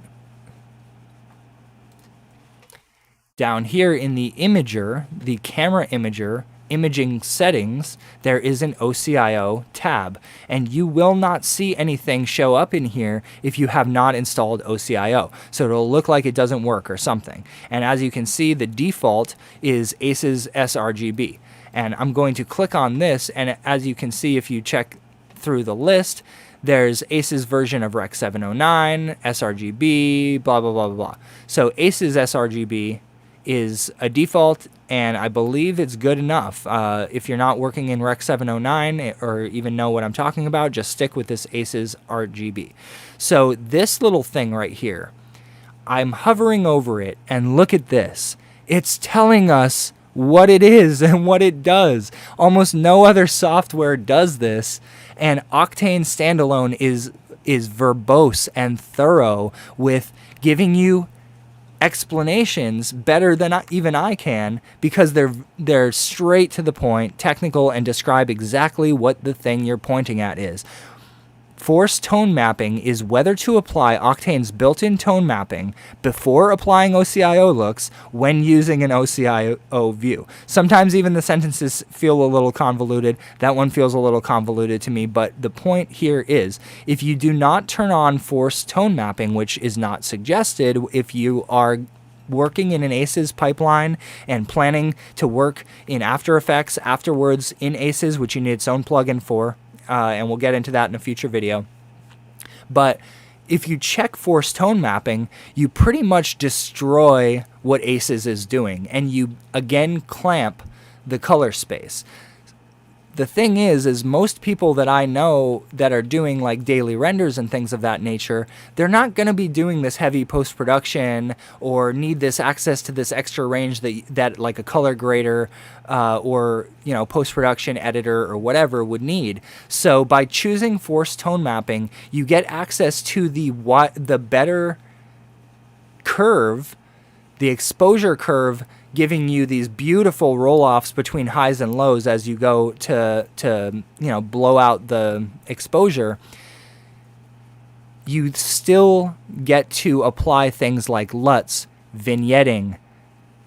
Down here in the imager, the camera imager, imaging settings, there is an OCIO tab, and you will not see anything show up in here if you have not installed OCIO. So it'll look like it doesn't work or something. And as you can see, the default is ACES sRGB. And I'm going to click on this, and as you can see, if you check through the list, there's ACES version of Rec 709, sRGB, blah, blah, blah, blah, blah. So ACES sRGB is a default, and I believe it's good enough. If you're not working in Rec 709 or even know what I'm talking about, just stick with this ACES RGB. So this little thing right here, I'm hovering over it, and look at this. It's telling us what it is and what it does. Almost no other software does this, and Octane Standalone is verbose and thorough with giving you explanations better than even I can, because they're straight to the point, technical, and describe exactly what the thing you're pointing at is. Force tone mapping is whether to apply Octane's built-in tone mapping before applying OCIO looks when using an OCIO view. Sometimes even the sentences feel a little convoluted. That one feels a little convoluted to me, but the point here is if you do not turn on force tone mapping, which is not suggested if you are working in an ACES pipeline and planning to work in After Effects afterwards in ACES, which you need its own plugin for, and we'll get into that in a future video. But if you check force tone mapping, you pretty much destroy what ACES is doing, and you again clamp the color space. The thing is most people that I know that are doing like daily renders and things of that nature, they're not going to be doing this heavy post-production or need this access to this extra range that like a color grader or post-production editor or whatever would need. So by choosing force tone mapping, you get access to the better curve, the exposure curve, giving you these beautiful roll-offs between highs and lows as you go to blow out the exposure. You still get to apply things like LUTs, vignetting,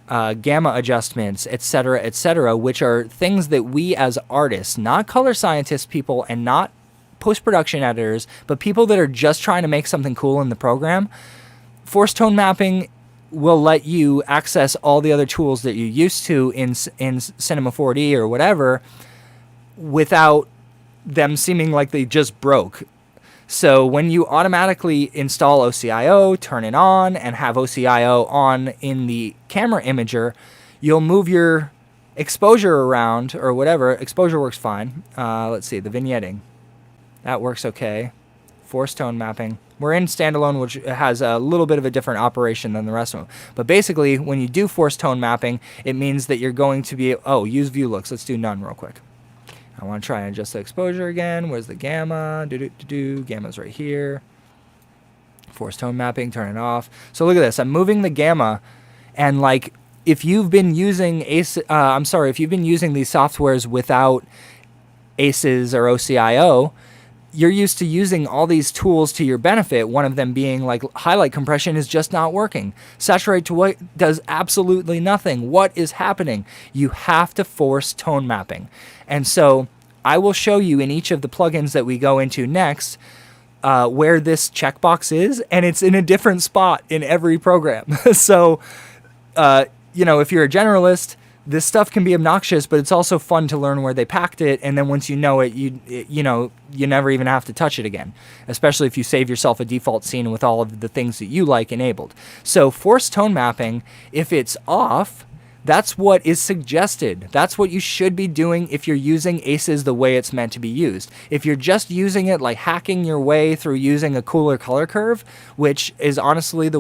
gamma adjustments, etc., which are things that we as artists, not color scientists people and not post-production editors, but people that are just trying to make something cool in the program, force tone mapping will let you access all the other tools that you used to in Cinema 4D or whatever without them seeming like they just broke. So when you automatically install OCIO, turn it on, and have OCIO on in the camera imager, you'll move your exposure around or whatever. Exposure works fine. Let's see, the vignetting. That works okay. Force tone mapping. We're in Standalone, which has a little bit of a different operation than the rest of them. But basically, when you do force tone mapping, it means that you're going to be... use view looks. Let's do none real quick. I want to try and adjust the exposure again. Where's the gamma? Gamma's right here. Force tone mapping, turn it off. So look at this. I'm moving the gamma, and like if you've been using if you've been using these softwares without ACES or OCIO, you're used to using all these tools to your benefit, one of them being like highlight compression is just not working. Saturate to white does absolutely nothing. What is happening? You have to force tone mapping. And so I will show you in each of the plugins that we go into next where this checkbox is, and it's in a different spot in every program. So, if you're a generalist, this stuff can be obnoxious, but it's also fun to learn where they packed it. And then once you know it, you never even have to touch it again, especially if you save yourself a default scene with all of the things that you like enabled. So force tone mapping, if it's off, that's what is suggested. That's what you should be doing if you're using ACES the way it's meant to be used. If you're just using it like hacking your way through using a cooler color curve, which is honestly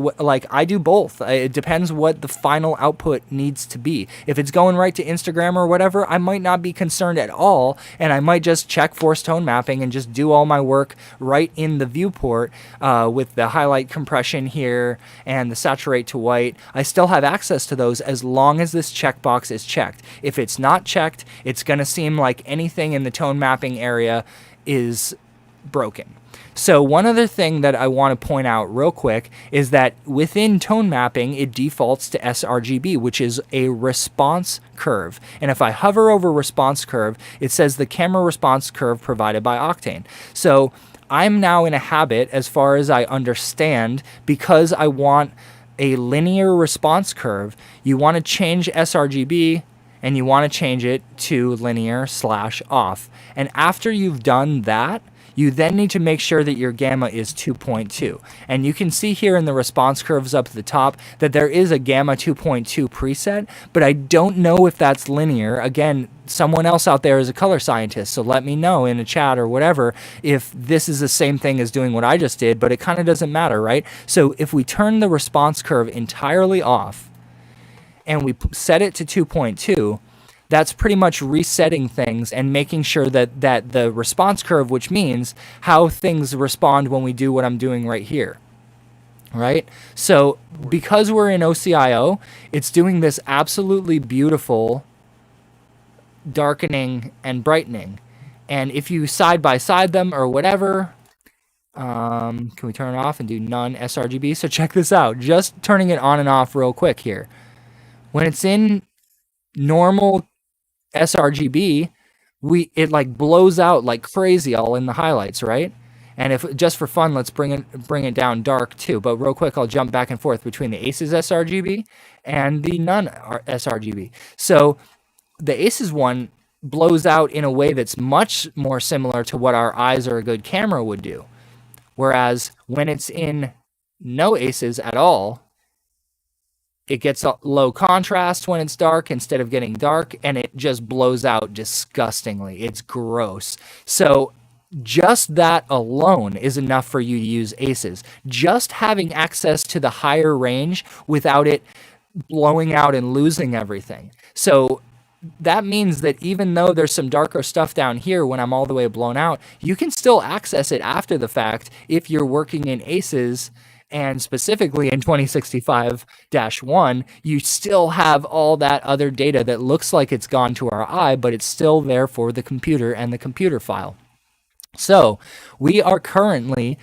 I do both. It depends what the final output needs to be. If it's going right to Instagram or whatever, I might not be concerned at all, and I might just check force tone mapping and just do all my work right in the viewport with the highlight compression here and the saturate to white. I still have access to those as long as this checkbox is checked. If it's not checked, it's going to seem like anything in the tone mapping area is broken. So one other thing that I want to point out real quick is that within tone mapping, it defaults to sRGB, which is a response curve. And if I hover over response curve, it says the camera response curve provided by Octane. So I'm now in a habit, as far as I understand, because I want a linear response curve, you want to change sRGB and you want to change it to linear/off. And after you've done that, you then need to make sure that your gamma is 2.2. And you can see here in the response curves up at the top that there is a gamma 2.2 preset, but I don't know if that's linear. Again, someone else out there is a color scientist, so let me know in a chat or whatever if this is the same thing as doing what I just did, but it kind of doesn't matter, right? So if we turn the response curve entirely off and we set it to 2.2, that's pretty much resetting things and making sure that the response curve, which means how things respond when we do what I'm doing right here, right? So because we're in OCIO, it's doing this absolutely beautiful darkening and brightening. And if you side by side them or whatever, can we turn it off and do none sRGB? So check this out, just turning it on and off real quick here. When it's in normal sRGB, it like blows out like crazy all in the highlights, right? And if just for fun, let's bring it down dark too. But real quick, I'll jump back and forth between the ACES sRGB and the none sRGB. So the ACES one blows out in a way that's much more similar to what our eyes or a good camera would do. Whereas when it's in no ACES at all, it gets a low contrast when it's dark instead of getting dark, and it just blows out disgustingly. It's gross. So just that alone is enough for you to use ACES. Just having access to the higher range without it blowing out and losing everything. So that means that even though there's some darker stuff down here when I'm all the way blown out, you can still access it after the fact if you're working in ACES. And specifically in 2065-1, you still have all that other data that looks like it's gone to our eye, but it's still there for the computer and the computer file. So we are currently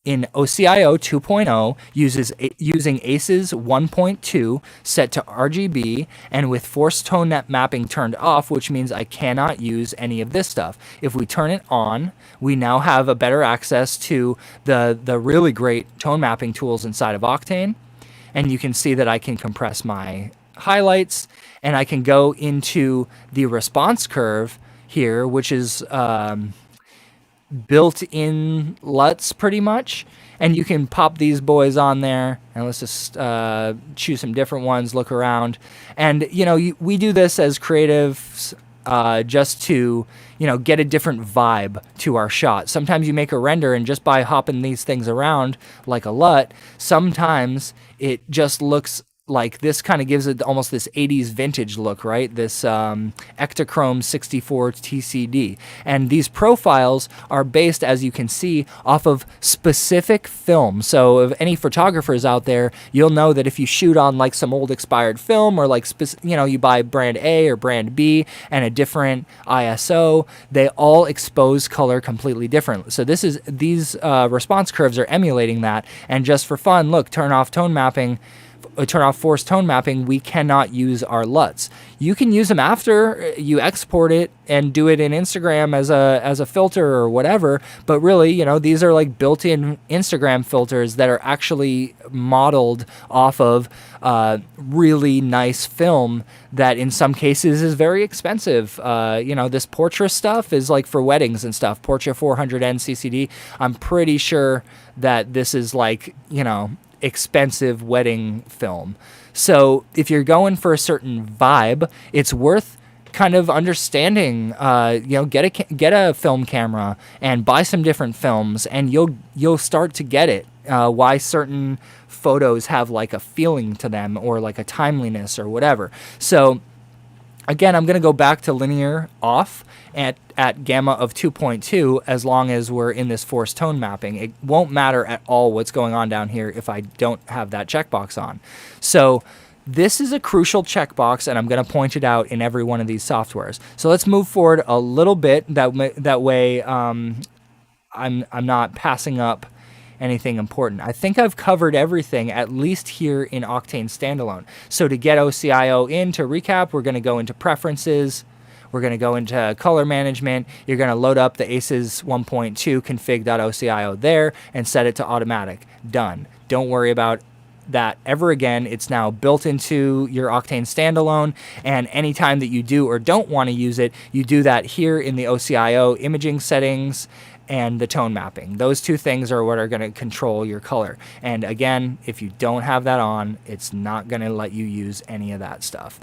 in OCIO 2.0 using ACES 1.2 set to RGB and with force tone net mapping turned off, which means I cannot use any of this stuff. If we turn it on, we now have a better access to the really great tone mapping tools inside of Octane. And you can see that I can compress my highlights and I can go into the response curve here, which is built-in LUTs pretty much, and you can pop these boys on there, and let's just choose some different ones, look around, and we do this as creatives just to get a different vibe to our shot. Sometimes you make a render and just by hopping these things around like a LUT, sometimes it just looks like this kind of gives it almost this 80s vintage look, right? This Ektachrome 64 TCD. And these profiles are based, as you can see, off of specific film. So if any photographers out there, you'll know that if you shoot on like some old expired film, or like, you buy brand A or brand B and a different ISO, they all expose color completely different. So these response curves are emulating that. And just for fun, look, turn off forced tone mapping, we cannot use our LUTs. You can use them after you export it and do it in Instagram as a filter or whatever, but really, these are like built-in Instagram filters that are actually modeled off of really nice film that in some cases is very expensive. This Portra stuff is like for weddings and stuff. Portra 400N CCD. I'm pretty sure that this is like, expensive wedding film. So if you're going for a certain vibe, it's worth kind of understanding, get a film camera and buy some different films, and you'll start to get it, why certain photos have like a feeling to them or like a timeliness or whatever. So again, I'm going to go back to linear off at gamma of 2.2 as long as we're in this forced tone mapping. It won't matter at all what's going on down here if I don't have that checkbox on. So this is a crucial checkbox, and I'm going to point it out in every one of these softwares. So let's move forward a little bit. That way I'm not passing up anything important. I think I've covered everything, at least here in Octane Standalone. So to get OCIO in, to recap, we're going to go into preferences. We're going to go into color management. You're going to load up the ACES 1.2 config.ocio there and set it to automatic. Done. Don't worry about that ever again. It's now built into your Octane Standalone, and anytime that you do or don't want to use it, you do that here in the OCIO imaging settings and the tone mapping. Those two things are what are going to control your color. And again, if you don't have that on, it's not going to let you use any of that stuff.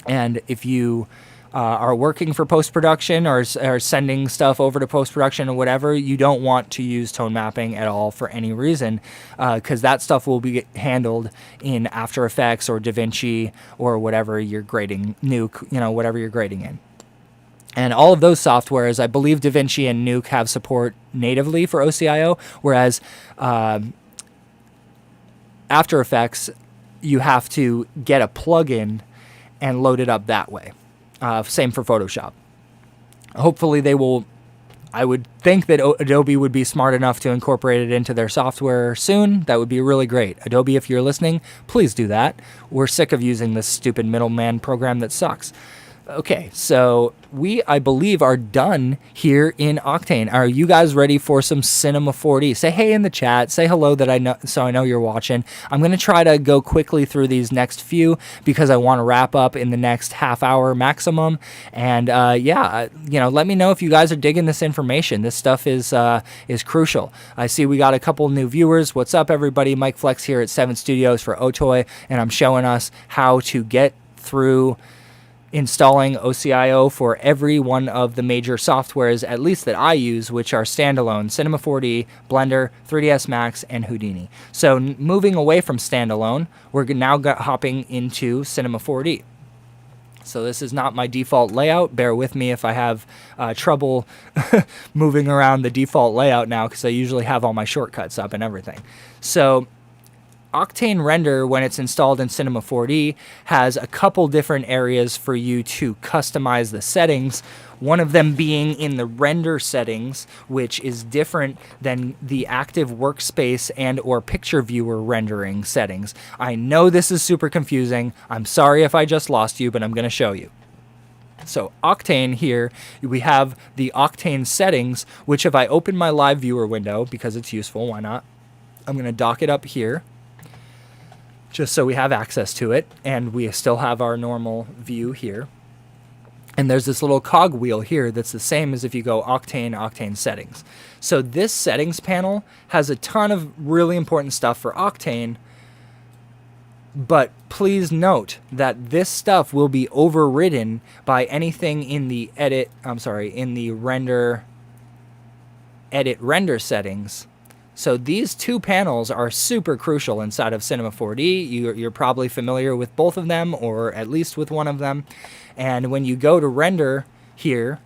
And if you are working for post-production or sending stuff over to post-production or whatever, you don't want to use tone mapping at all for any reason, because that stuff will be handled in After Effects or DaVinci or whatever you're grading, whatever you're grading in. And all of those softwares, I believe DaVinci and Nuke have support natively for OCIO, whereas After Effects, you have to get a plugin and load it up that way. Same for Photoshop. Hopefully they will. I would think that Adobe would be smart enough to incorporate it into their software soon. That would be really great. Adobe, if you're listening, please do that. We're sick of using this stupid middleman program that sucks. Okay, so we, I believe, are done here in Octane. Are you guys ready for some Cinema 4D? Say hey in the chat. Say hello so I know you're watching. I'm going to try to go quickly through these next few because I want to wrap up in the next half hour maximum. And let me know if you guys are digging this information. This stuff is crucial. I see we got a couple new viewers. What's up, everybody? Mike Flex here at 7 Studios for Otoy, and I'm showing us how to get through installing OCIO for every one of the major softwares, at least that I use, which are Standalone, Cinema 4D, Blender, 3dsMax, and Houdini. So moving away from Standalone, we're now hopping into Cinema 4D. So this is not my default layout. Bear with me if I have trouble moving around the default layout now, because I usually have all my shortcuts up and everything. So Octane Render, when it's installed in Cinema 4D, has a couple different areas for you to customize the settings. One of them being in the render settings, which is different than the active workspace and or picture viewer rendering settings. I know this is super confusing. I'm sorry if I just lost you, but I'm going to show you. So Octane here, we have the Octane settings, which if I open my live viewer window, because it's useful, why not? I'm going to dock it up here, just so we have access to it, and we still have our normal view here. And there's this little cog wheel here that's the same as if you go Octane settings. So this settings panel has a ton of really important stuff for Octane, but please note that this stuff will be overridden by anything in the edit render settings So these two panels are super crucial inside of Cinema 4D. You're probably familiar with both of them, or at least with one of them. And when you go to render here,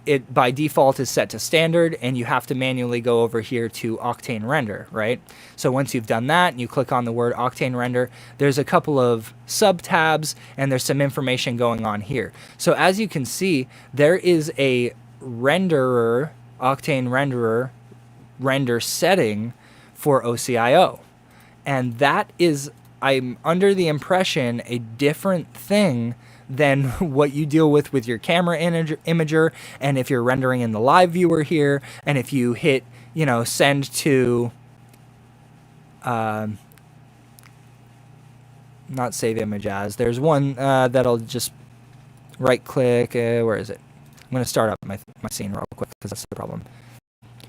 it by default is set to standard, and you have to manually go over here to Octane render, right? So once you've done that and you click on the word Octane render, there's a couple of sub tabs and there's some information going on here. So as you can see, there is a renderer, Octane renderer, render setting for OCIO. And that is, I'm under the impression, a different thing than what you deal with your camera imager, and if you're rendering in the live viewer here, and if you hit, you know, send to, not save image as, there's one that'll just right click, where is it? I'm going to start up my scene real quick because that's the problem.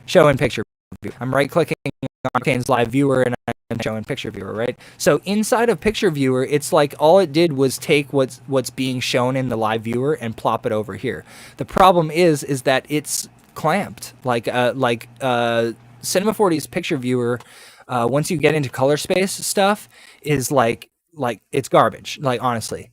Show in picture view. I'm right clicking on Octane's live viewer and I'm showing picture viewer, right? So inside of picture viewer, it's like all it did was take what's being shown in the live viewer and plop it over here. The problem is that it's clamped. Like Cinema 4D's picture viewer, once you get into color space stuff, is like it's garbage. Like, honestly.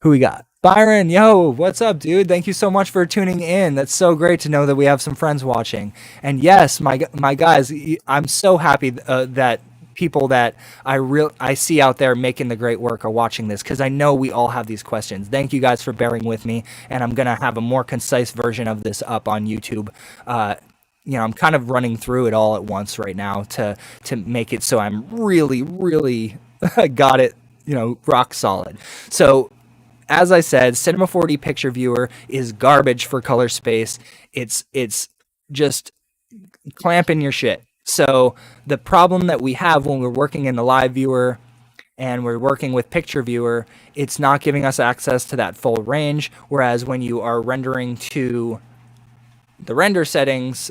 Who we got? Byron, yo, what's up, dude? Thank you so much for tuning in. That's so great to know that we have some friends watching. And yes, my guys, I'm so happy that people that I see out there making the great work are watching this, because I know we all have these questions. Thank you guys for bearing with me, and I'm gonna have a more concise version of this up on YouTube. You know, I'm kind of running through it all at once right now to make it so I'm really got it, you know, rock solid. So, as I said, Cinema 4D Picture Viewer is garbage for color space. It's just clamping your shit. So the problem that we have when we're working in the live viewer and we're working with Picture Viewer, it's not giving us access to that full range. Whereas when you are rendering to the render settings,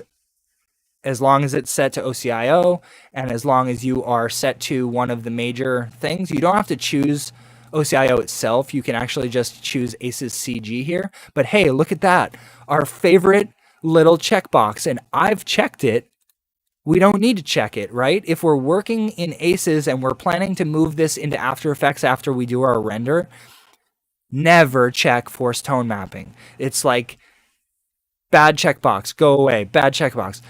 as long as it's set to OCIO and as long as you are set to one of the major things, you don't have to choose OCIO itself. You can actually just choose ACES CG here. But hey, look at that. Our favorite little checkbox. And I've checked it. We don't need to check it, right? If we're working in ACES and we're planning to move this into After Effects after we do our render, never check force tone mapping. It's like, bad checkbox, go away, bad checkbox.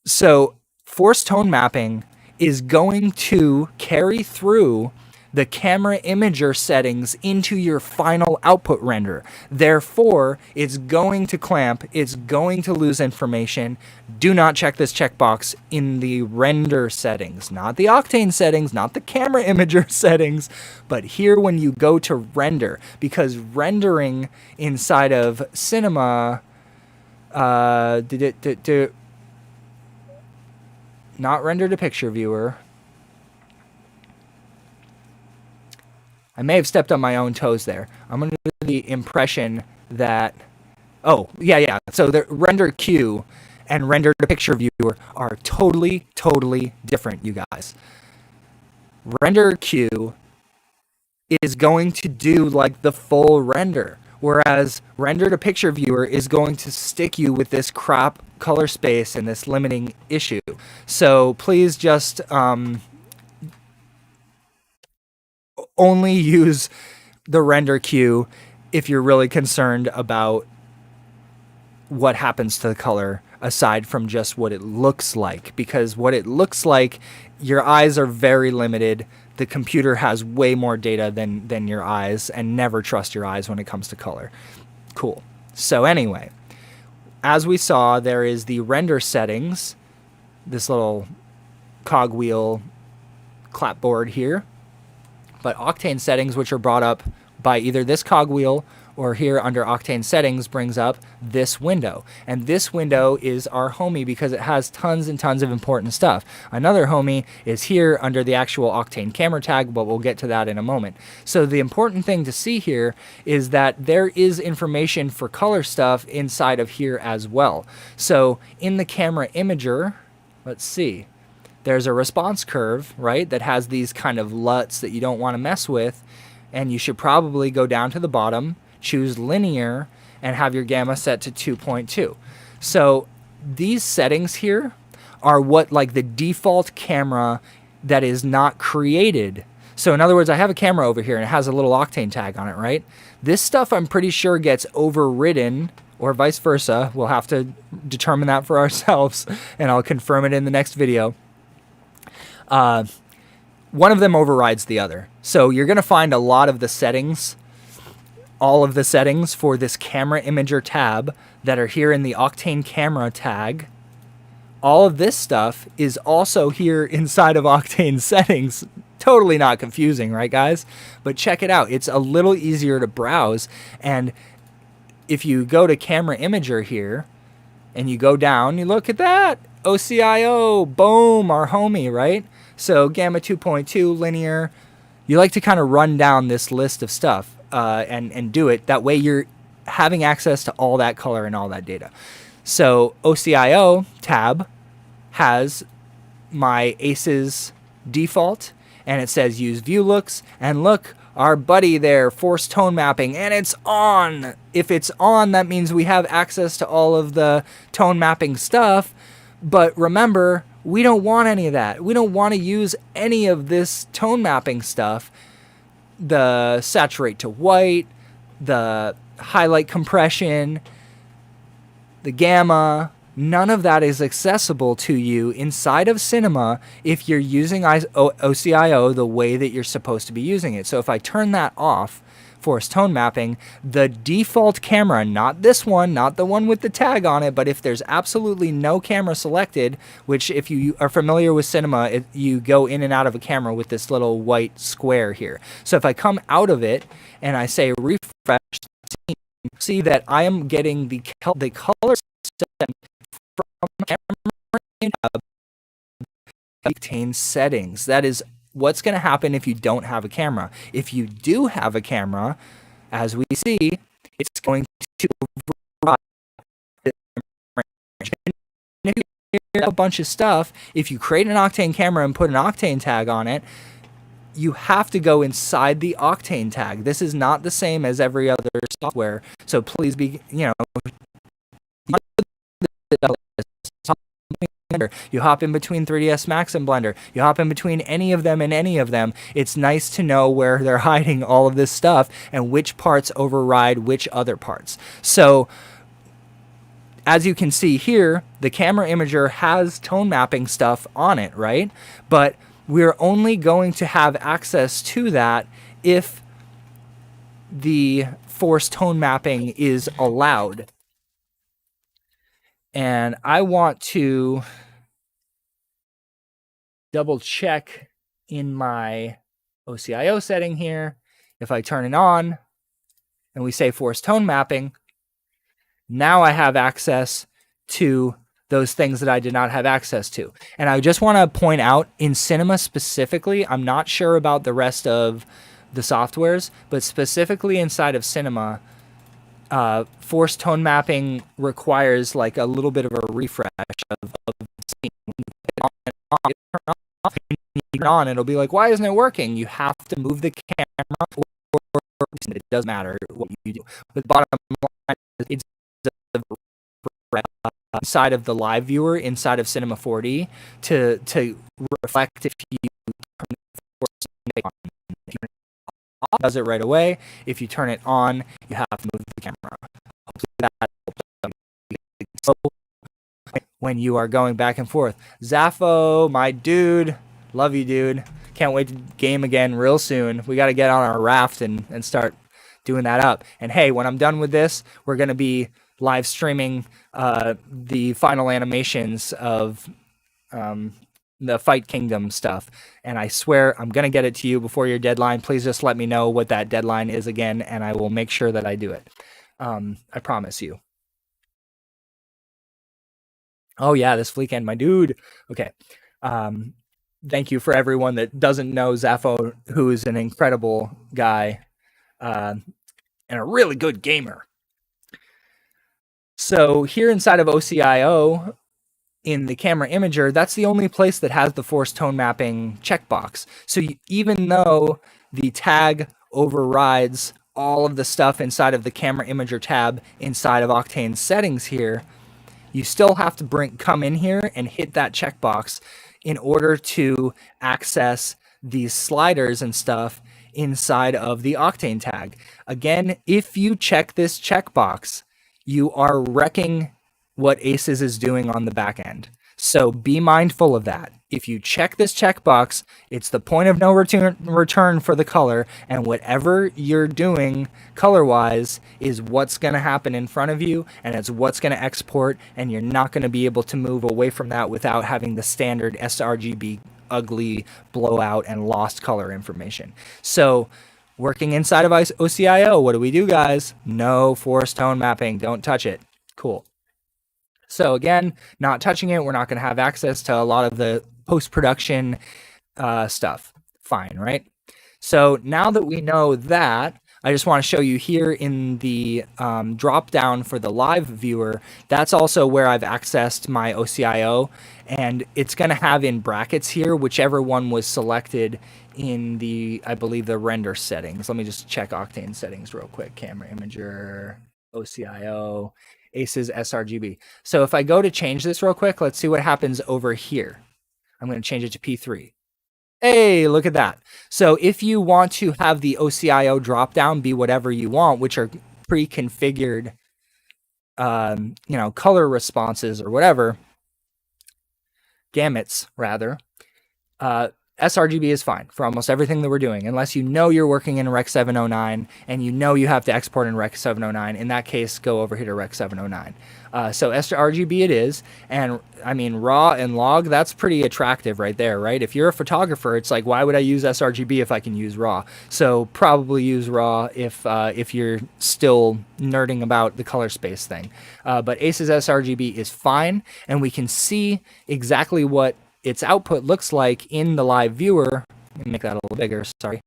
So force tone mapping is going to carry through the camera imager settings into your final output render. Therefore, it's going to clamp, it's going to lose information. Do not check this checkbox in the render settings, not the Octane settings, not the camera imager settings, but here when you go to render, because rendering inside of Cinema, not render to picture viewer. I may have stepped on my own toes there. I'm under the impression that, oh, yeah. So the render queue and render to picture viewer are totally different, you guys. Render queue is going to do like the full render, whereas render to picture viewer is going to stick you with this crap color space and this limiting issue. So please just only use the render queue if you're really concerned about what happens to the color aside from just what it looks like, because what it looks like, your eyes are very limited. The computer has way more data than your eyes, and never trust your eyes when it comes to color. Cool. So anyway, as we saw, there is the render settings, this little cogwheel clapboard here. But Octane settings, which are brought up by either this cogwheel or here under Octane settings, brings up this window. And this window is our homie because it has tons and tons of important stuff. Another homie is here under the actual Octane camera tag, but we'll get to that in a moment. So the important thing to see here is that there is information for color stuff inside of here as well. So in the camera imager, let's see. There's a response curve, right, that has these kind of LUTs that you don't want to mess with, and you should probably go down to the bottom, choose linear, and have your gamma set to 2.2. So these settings here are what like the default camera that is not created. So in other words, I have a camera over here and it has a little Octane tag on it, right? This stuff I'm pretty sure gets overridden, or vice versa. We'll have to determine that for ourselves, and I'll confirm it in the next video. One of them overrides the other. So you're going to find a lot of the settings, all of the settings for this camera imager tab that are here in the Octane camera tag. All of this stuff is also here inside of Octane settings. Totally not confusing, right, guys? But check it out. It's a little easier to browse. And if you go to camera imager here and you go down, you look at that. OCIO, boom, our homie, right? So gamma 2.2, linear. You like to kind of run down this list of stuff and do it. That way you're having access to all that color and all that data. So OCIO tab has my ACES default, and it says use view looks, and look, our buddy there, force tone mapping, and it's on. If it's on, that means we have access to all of the tone mapping stuff. But remember, we don't want any of that. We don't want to use any of this tone mapping stuff. The saturate to white, the highlight compression, the gamma, none of that is accessible to you inside of Cinema if you're using OCIO the way that you're supposed to be using it. So if I turn that off, force tone mapping, the default camera, not this one, not the one with the tag on it, but if there's absolutely no camera selected, which if you are familiar with Cinema, you go in and out of a camera with this little white square here. So if I come out of it and I say refresh, see that I am getting the color system from camera Octane settings. That is what's going to happen if you don't have a camera. If you do have a camera, as we see, it's going to override the camera. And if you have a bunch of stuff, if you create an Octane camera and put an Octane tag on it, you have to go inside the Octane tag. This is not the same as every other software, so please be, you hop in between 3dsMax and Blender. You hop in between any of them and any of them. It's nice to know where they're hiding all of this stuff and which parts override which other parts. So as you can see here, the camera imager has tone mapping stuff on it, right? But we're only going to have access to that if the force tone mapping is allowed. And I want to double check in my OCIO setting here. If I turn it on and we say force tone mapping, now I have access to those things that I did not have access to. And I just want to point out, in Cinema specifically, I'm not sure about the rest of the softwares, but specifically inside of Cinema, force tone mapping requires like a little bit of a refresh of the scene. When you turn on, it'll be like, why isn't it working? You have to move the camera, or it doesn't matter what you do. But the bottom line is it's inside of the live viewer, inside of Cinema 4D, to reflect if you turn the force on. If you turn it off, it does it right away. If you turn it on, you have to move the camera. So when you are going back and forth. Zaffo, my dude, love you, dude. Can't wait to game again real soon. We got to get on our raft and start doing that up. And hey, when I'm done with this, we're going to be live streaming the final animations of the Fight Kingdom stuff. And I swear I'm going to get it to you before your deadline. Please just let me know what that deadline is again, and I will make sure that I do it. I promise you. Oh yeah, this Fleekend, my dude. Okay. Thank you for everyone that doesn't know Zaffo, who is an incredible guy and a really good gamer. So here inside of OCIO, in the camera imager, that's the only place that has the force tone mapping checkbox. So even though the tag overrides all of the stuff inside of the camera imager tab inside of Octane settings here, you still have to come in here and hit that checkbox in order to access these sliders and stuff inside of the Octane tag. Again, if you check this checkbox, you are wrecking what ACES is doing on the back end. So be mindful of that. If you check this checkbox, it's the point of no return for the color, and whatever you're doing color-wise is what's going to happen in front of you, and it's what's going to export, and you're not going to be able to move away from that without having the standard sRGB ugly blowout and lost color information. So working inside of OCIO, what do we do, guys? No force tone mapping. Don't touch it. Cool. So again, not touching it, we're not going to have access to a lot of the post-production stuff. Fine, right? So now that we know that, I just want to show you here in the drop down for the live viewer, that's also where I've accessed my OCIO, and it's going to have in brackets here whichever one was selected in the, I believe, the render settings. Let me just check Octane settings real quick. Camera imager, OCIO, ACES sRGB. So if I go to change this real quick, let's see what happens over here. I'm going to change it to P3. Hey, look at that. So if you want to have the OCIO dropdown be whatever you want, which are pre-configured, color responses or whatever, gamuts rather, sRGB is fine for almost everything that we're doing, unless you know you're working in Rec 709 and you know you have to export in Rec 709. In that case, go over here to Rec 709. So sRGB it is, and I mean raw and log, that's pretty attractive right there, right? If you're a photographer, it's like, why would I use sRGB if I can use raw? So probably use raw if you're still nerding about the color space thing. But ACES sRGB is fine, and we can see exactly what its output looks like in the live viewer. Let me make that a little bigger, sorry.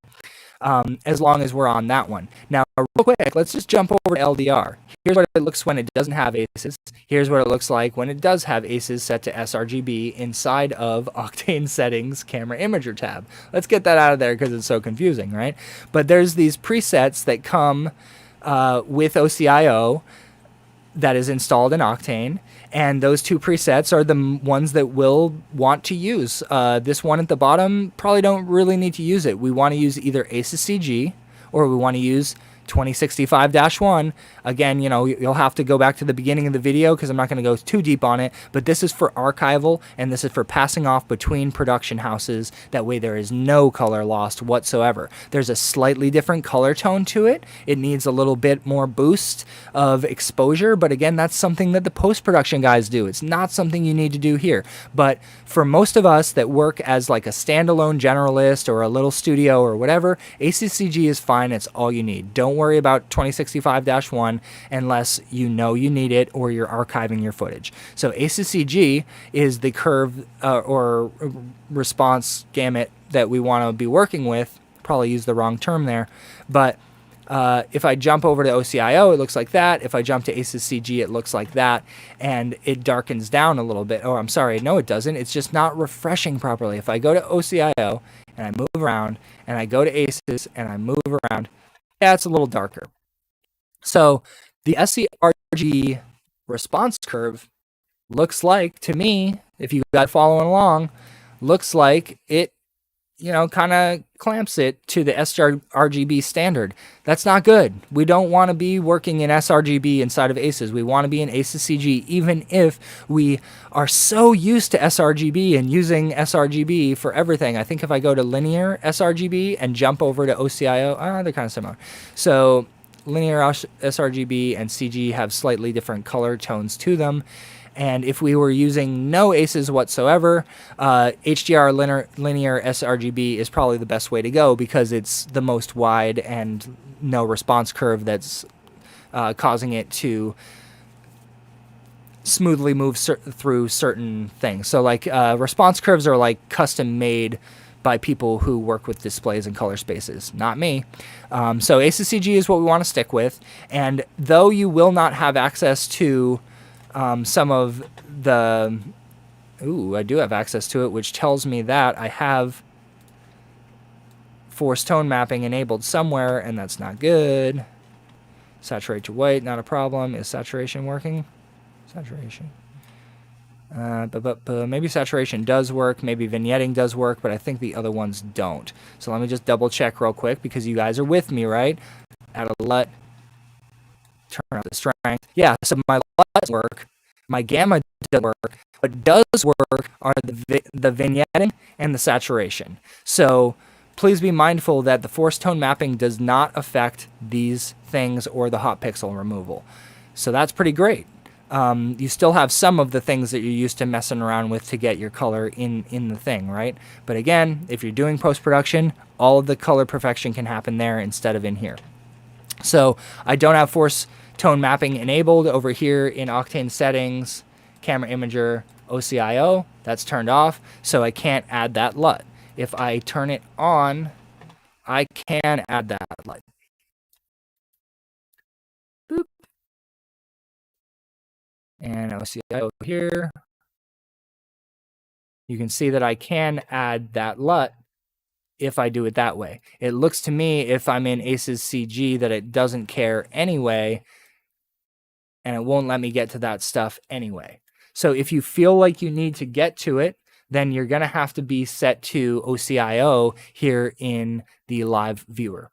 As long as we're on that one. Now, real quick, let's just jump over to LDR. Here's what it looks when it doesn't have ACES. Here's what it looks like when it does have ACES set to sRGB inside of Octane settings camera imager tab. Let's get that out of there because it's so confusing, right? But there's these presets that come with OCIO that is installed in Octane, and those two presets are the ones that we'll want to use. This one at the bottom, probably don't really need to use it. We want to use either ACES CG or we want to use 2065-1. Again, you'll have to go back to the beginning of the video because I'm not going to go too deep on it, but this is for archival and this is for passing off between production houses. That way there is no color lost whatsoever. There's a slightly different color tone to it. It needs a little bit more boost of exposure, but again, that's something that the post-production guys do. It's not something you need to do here. But for most of us that work as like a standalone generalist or a little studio or whatever, ACES CG is fine. It's all you need. Don't worry about 2065-1 unless you know you need it or you're archiving your footage. So ACES CG is the curve or response gamut that we want to be working with. Probably used the wrong term there, but if I jump over to OCIO, it looks like that. If I jump to ACES CG, it looks like that, and it darkens down a little bit. Oh, I'm sorry. No, it doesn't. It's just not refreshing properly. If I go to OCIO and I move around, and I go to ACES and I move around, yeah, it's a little darker. So the sRGB response curve looks like, to me, if you guys following along, looks like it, kind of clamps it to the sRGB standard. That's not good. We don't want to be working in sRGB inside of ACES. We want to be in ACES CG, even if we are so used to sRGB and using sRGB for everything. I think if I go to linear sRGB and jump over to OCIO, they're kind of similar. So linear sRGB and CG have slightly different color tones to them. And if we were using no ACES whatsoever, HDR linear sRGB is probably the best way to go because it's the most wide and no response curve that's causing it to smoothly move through certain things. So like response curves are like custom made by people who work with displays and color spaces, not me. So ACES CG is what we want to stick with. And though you will not have access to some of the, I do have access to it, which tells me that I have force tone mapping enabled somewhere, and that's not good. Saturate to white, not a problem. Is saturation working? Saturation. But maybe saturation does work, maybe vignetting does work, but I think the other ones don't. So let me just double check real quick because you guys are with me, right? Add a LUT, turn on the strength. Yeah, so my LUT does work, my gamma does work. What does work are the vignetting and the saturation. So please be mindful that the force tone mapping does not affect these things or the hot pixel removal. So that's pretty great. You still have some of the things that you're used to messing around with to get your color in the thing, right? But again, if you're doing post-production, all of the color perfection can happen there instead of in here. So I don't have force tone mapping enabled over here in Octane settings, camera imager, OCIO, that's turned off, so I can't add that LUT. If I turn it on, I can add that LUT. Boop. And OCIO here. You can see that I can add that LUT if I do it that way. It looks to me, if I'm in ACES CG, that it doesn't care anyway, and it won't let me get to that stuff anyway. So if you feel like you need to get to it, then you're going to have to be set to OCIO here in the live viewer.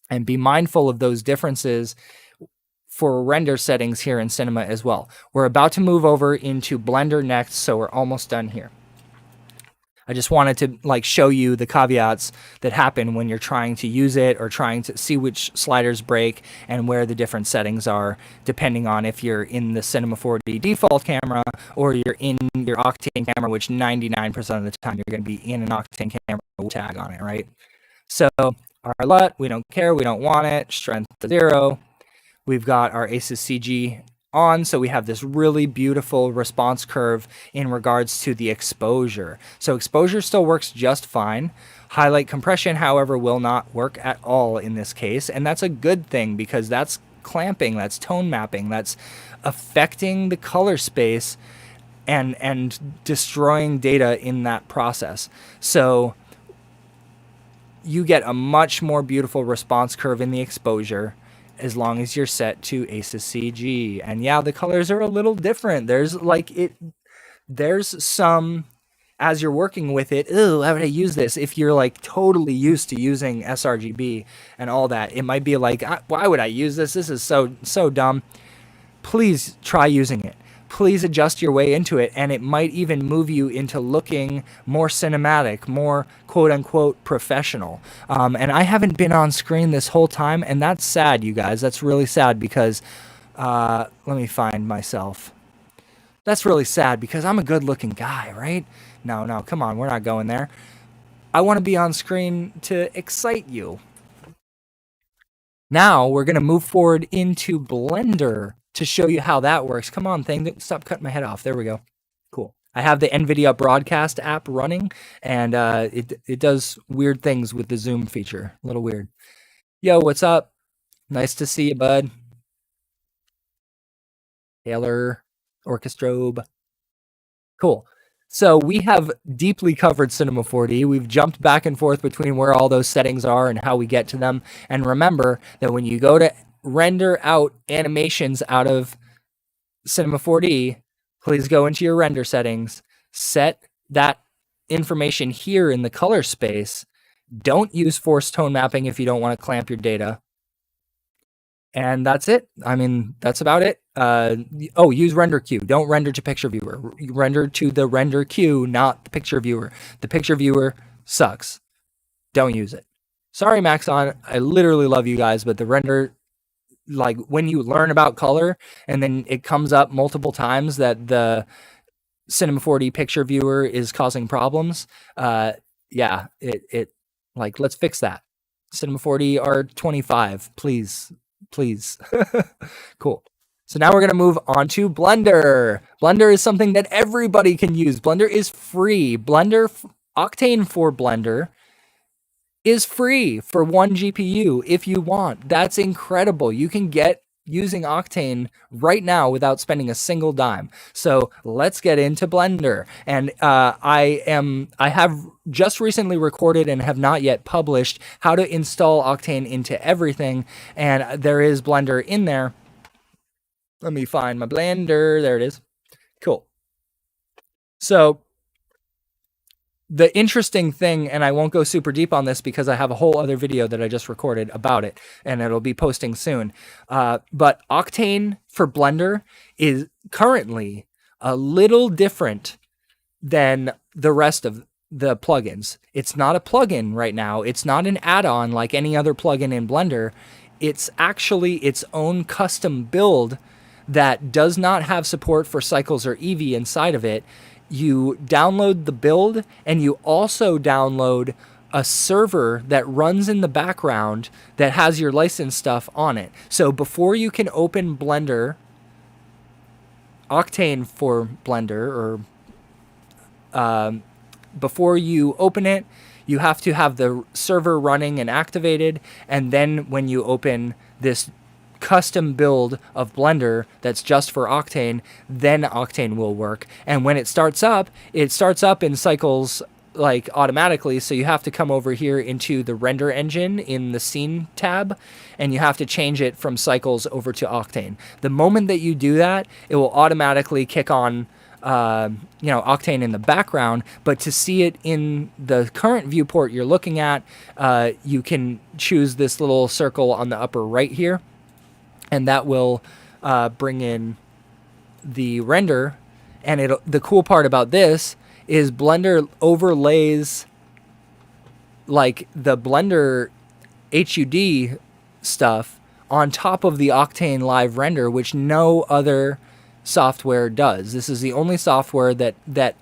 And be mindful of those differences for render settings here in Cinema as well. We're about to move over into Blender next, so we're almost done here. I just wanted to show you the caveats that happen when you're trying to use it or trying to see which sliders break and where the different settings are, depending on if you're in the Cinema 4D default camera or you're in your Octane camera, which 99% of the time you're going to be in an Octane camera with tag on it, right? So our LUT, we don't care, we don't want it, strength to 0. We've got our ACES CG on, so we have this really beautiful response curve in regards to the exposure. So exposure still works just fine. Highlight compression, however, will not work at all in this case, and that's a good thing because that's clamping, that's tone mapping, that's affecting the color space and destroying data in that process. So you get a much more beautiful response curve in the exposure as long as you're set to ACES CG. And yeah, the colors are a little different. There's some, as you're working with it, ooh, how would I use this? If you're totally used to using sRGB and all that, it might be like, why would I use this? This is so dumb. Please try using it. Please adjust your way into it, and it might even move you into looking more cinematic, more quote-unquote professional. And I haven't been on screen this whole time, and that's sad, you guys. That's really sad because, let me find myself. That's really sad because I'm a good-looking guy, right? No, come on, we're not going there. I want to be on screen to excite you. Now we're going to move forward into Blender to show you how that works. Come on, thing. Stop cutting my head off. There we go. Cool. I have the NVIDIA Broadcast app running, and it does weird things with the zoom feature. A little weird. Yo, what's up? Nice to see you, bud. Taylor, Orchestrobe. Cool. So we have deeply covered Cinema 4D. We've jumped back and forth between where all those settings are and how we get to them. And remember that when you go to render out animations out of Cinema 4D, please go into your render settings, set that information here in the color space. Don't use force tone mapping if you don't want to clamp your data. And that's it. I mean, that's about it. Use render queue. Don't render to picture viewer. Render to the render queue, not the picture viewer. The picture viewer sucks. Don't use it. Sorry, Maxon. I literally love you guys, but the render, when you learn about color and then it comes up multiple times that the Cinema 4D picture viewer is causing problems, let's fix that. Cinema 4D R25, please. Cool. So now we're going to move on to Blender. Blender is something that everybody can use. Blender is free. Octane for Blender is free for 1 GPU if you want. That's incredible. You can get using Octane right now without spending a single dime. So let's get into Blender. And I have just recently recorded and have not yet published how to install Octane into everything. And there is Blender in there. Let me find my Blender. There it is. Cool. So the interesting thing, and I won't go super deep on this because I have a whole other video that I just recorded about it, and it'll be posting soon. But Octane for Blender is currently a little different than the rest of the plugins. It's not a plugin right now. It's not an add-on like any other plugin in Blender. It's actually its own custom build that does not have support for cycles or Eevee inside of it. You download the build, and you also download a server that runs in the background that has your license stuff on it. So before you can open Blender, Octane for Blender, or before you open it, you have to have the server running and activated, and then when you open this custom build of Blender that's just for Octane, then Octane will work. And when it starts up in cycles like automatically, so you have to come over here into the render engine in the scene tab, and you have to change it from cycles over to Octane. The moment that you do that, it will automatically kick on Octane in the background. But to see it in the current viewport you're looking at, you can choose this little circle on the upper right here, and that will bring in the render. And the cool part about this is Blender overlays like the Blender HUD stuff on top of the Octane live render, which no other software does. This is the only software that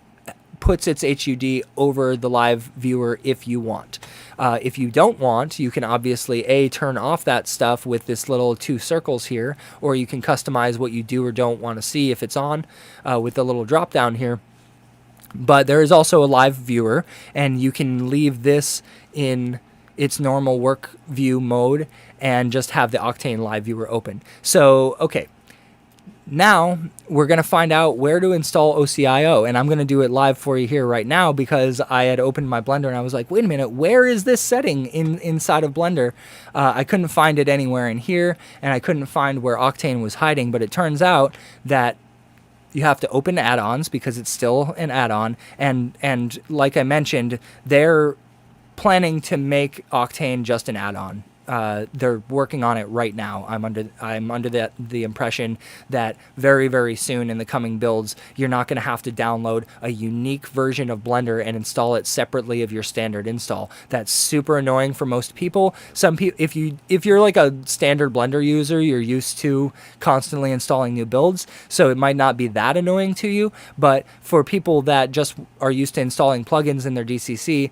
puts its HUD over the live viewer if you want. If you don't want, you can obviously turn off that stuff with this little two circles here, or you can customize what you do or don't want to see if it's on with the little drop down here. But there is also a live viewer, and you can leave this in its normal work view mode and just have the Octane live viewer open. So, okay. Now we're going to find out where to install OCIO, and I'm going to do it live for you here right now because I had opened my Blender and I was like, wait a minute, where is this setting inside of Blender? I couldn't find it anywhere in here, and I couldn't find where Octane was hiding, but it turns out that you have to open add-ons because it's still an add-on, and like I mentioned, they're planning to make Octane just an add-on. They're working on it right now. I'm under the impression that very, very soon in the coming builds, you're not going to have to download a unique version of Blender and install it separately of your standard install. That's super annoying for most people. Some people, if you're like a standard Blender user, you're used to constantly installing new builds, so it might not be that annoying to you. But for people that just are used to installing plugins in their DCC,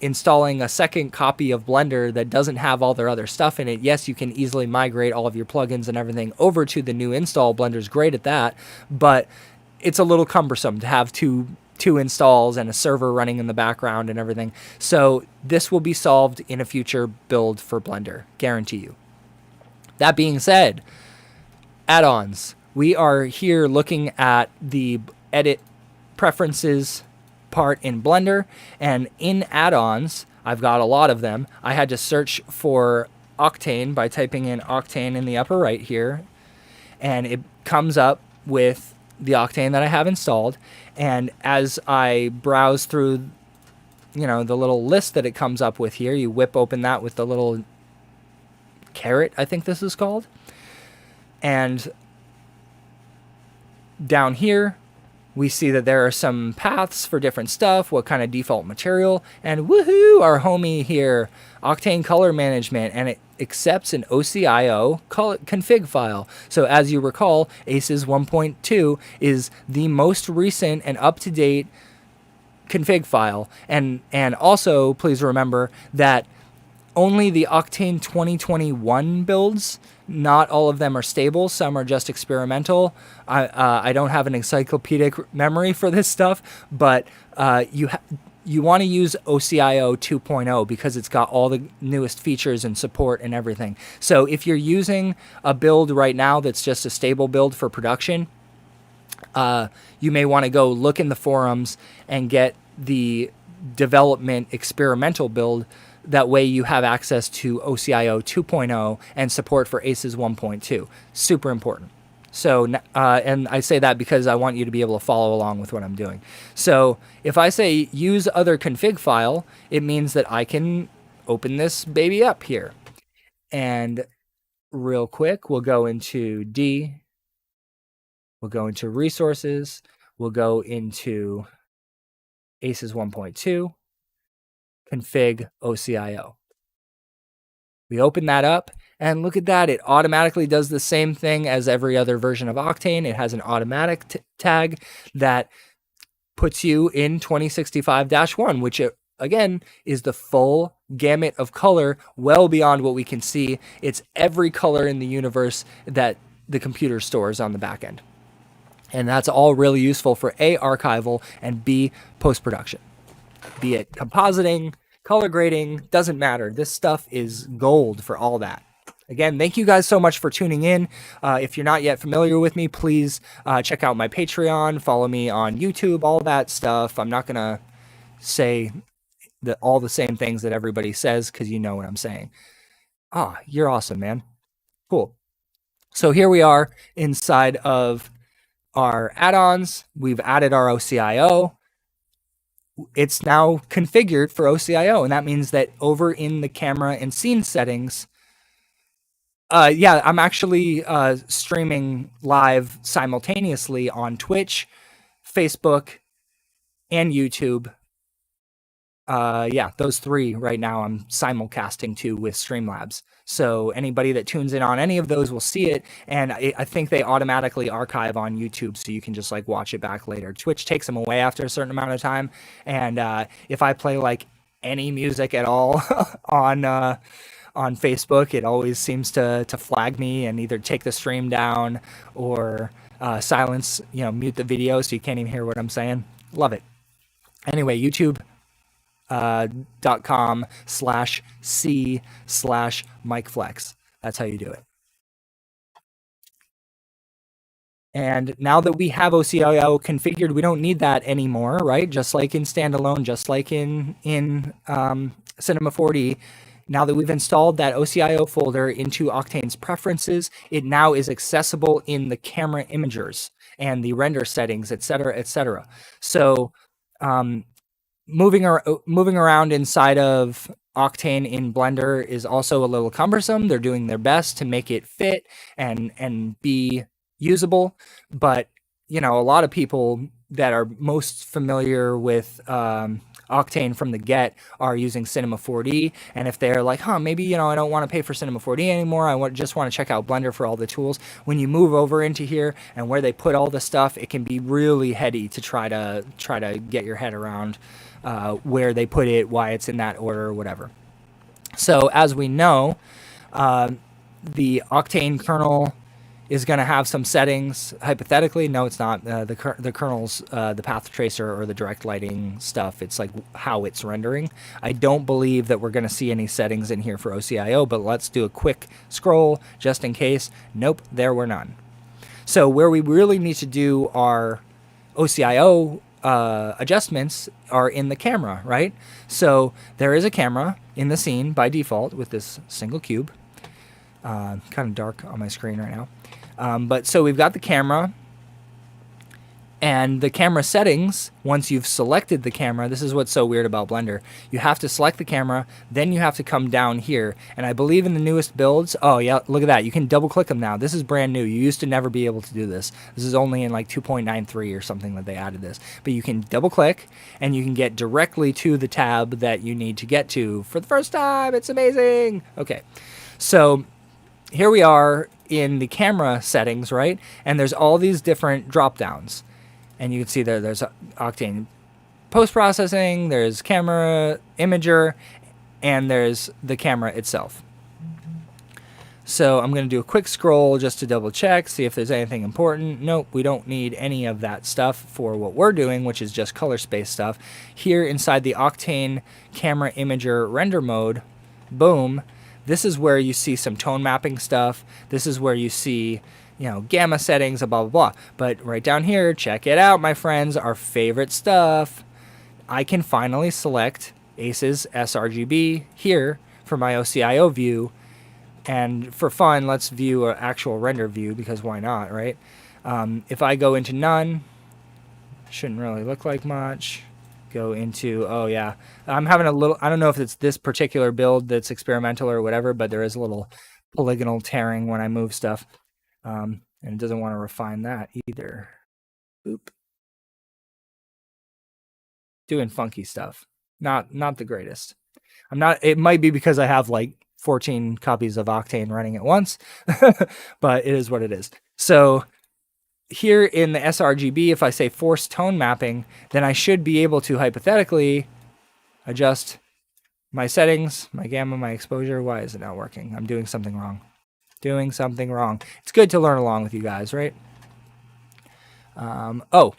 installing a second copy of Blender that doesn't have all their other stuff in it, yes, you can easily migrate all of your plugins and everything over to the new install. Blender's great at that, but it's a little cumbersome to have two installs and a server running in the background and everything. So this will be solved in a future build for Blender, guarantee you. That being said, add-ons. We are here looking at the edit preferences part in Blender, and in add-ons, I've got a lot of them. I had to search for Octane by typing in Octane in the upper right here, and it comes up with the Octane that I have installed. And as I browse through, the little list that it comes up with here, you whip open that with the little caret, I think this is called. And down here, we see that there are some paths for different stuff, what kind of default material, and woohoo, our homie here, Octane Color Management, and it accepts an OCIO config file. So as you recall, ACES 1.2 is the most recent and up-to-date config file, and also please remember that only the Octane 2021 builds, not all of them are stable. Some are just experimental. I don't have an encyclopedic memory for this stuff, but you want to use OCIO 2.0 because it's got all the newest features and support and everything. So if you're using a build right now that's just a stable build for production, you may want to go look in the forums and get the development experimental build. That way you have access to OCIO 2.0 and support for ACES 1.2. Super important. So, and I say that because I want you to be able to follow along with what I'm doing. So if I say use other config file, it means that I can open this baby up here. And real quick, we'll go into D, we'll go into resources, we'll go into ACES 1.2, config OCIO. We open that up, and look at that. It automatically does the same thing as every other version of Octane. It has an automatic tag that puts you in 2065-1, which again is the full gamut of color, well beyond what we can see. It's every color in the universe that the computer stores on the back end. And that's all really useful for A, archival, and B, post-production. Be it compositing, color grading, doesn't matter. This stuff is gold for all that. Again, thank you guys so much for tuning in. If you're not yet familiar with me, please check out my Patreon, follow me on YouTube, all that stuff. I'm not going to say all the same things that everybody says because you know what I'm saying. You're awesome, man. Cool. So here we are inside of our add-ons. We've added our OCIO. It's now configured for OCIO, and that means that over in the camera and scene settings, I'm actually streaming live simultaneously on Twitch, Facebook, and YouTube. Those three right now I'm simulcasting to with Streamlabs. So anybody that tunes in on any of those will see it, and I think they automatically archive on YouTube, so you can just like watch it back later. Twitch takes them away after a certain amount of time, and if I play like any music at all on Facebook, it always seems to flag me and either take the stream down or silence, mute the video so you can't even hear what I'm saying. Love it. Anyway, youtube.com/c/MikeFlex. That's how you do it. And now that we have OCIO configured, we don't need that anymore, right? Just like in Standalone, just like in Cinema 4D. Now that we've installed that OCIO folder into Octane's preferences, it now is accessible in the camera imagers and the render settings, etc., etc. So moving around inside of Octane in Blender is also a little cumbersome. They're doing their best to make it fit and be usable, but a lot of people that are most familiar with Octane from the get are using Cinema 4D, and if they're like, maybe I don't want to pay for Cinema 4D anymore, I just want to check out Blender for all the tools. When you move over into here and where they put all the stuff, it can be really heady to try to get your head around where they put it, why it's in that order, or whatever. So as we know, the Octane kernel is going to have some settings, hypothetically. No, it's not. The kernel's the path tracer or the direct lighting stuff. It's like how it's rendering. I don't believe that we're going to see any settings in here for OCIO, but let's do a quick scroll just in case. Nope, there were none. So where we really need to do our OCIO adjustments are in the camera, right? So there is a camera in the scene by default with this single cube. Kind of dark on my screen right now. But so we've got the camera, and the camera settings, once you've selected the camera, this is what's so weird about Blender. You have to select the camera, then you have to come down here. And I believe in the newest builds, oh yeah, look at that. You can double click them now. This is brand new. You used to never be able to do this. This is only in like 2.93 or something that they added this. But you can double click, and you can get directly to the tab that you need to get to for the first time. It's amazing. Okay, so here we are in the camera settings, right? And there's all these different drop downs. And you can see there's Octane post-processing, there's camera imager, and there's the camera itself. So I'm going to do a quick scroll just to double check, see if there's anything important. Nope, we don't need any of that stuff for what we're doing, which is just color space stuff. Here inside the Octane camera imager render mode, boom, this is where you see some tone mapping stuff. This is where you see, gamma settings, blah, blah, blah. But right down here, check it out, my friends, our favorite stuff. I can finally select ACES sRGB here for my OCIO view And for fun, let's view an actual render view, because why not, right? If I go into none, shouldn't really look like much. Go into, oh yeah, I'm having a little, I don't know if it's this particular build that's experimental or whatever, but there is a little polygonal tearing when I move stuff. And it doesn't want to refine that either. Boop. Doing funky stuff. Not the greatest. I'm not, it might be because I have like 14 copies of Octane running at once, but it is what it is. So here in the sRGB, if I say force tone mapping, then I should be able to hypothetically adjust my settings, my gamma, my exposure. Why is it not working? I'm doing something wrong. Doing something wrong. It's good to learn along with you guys, right? Oh,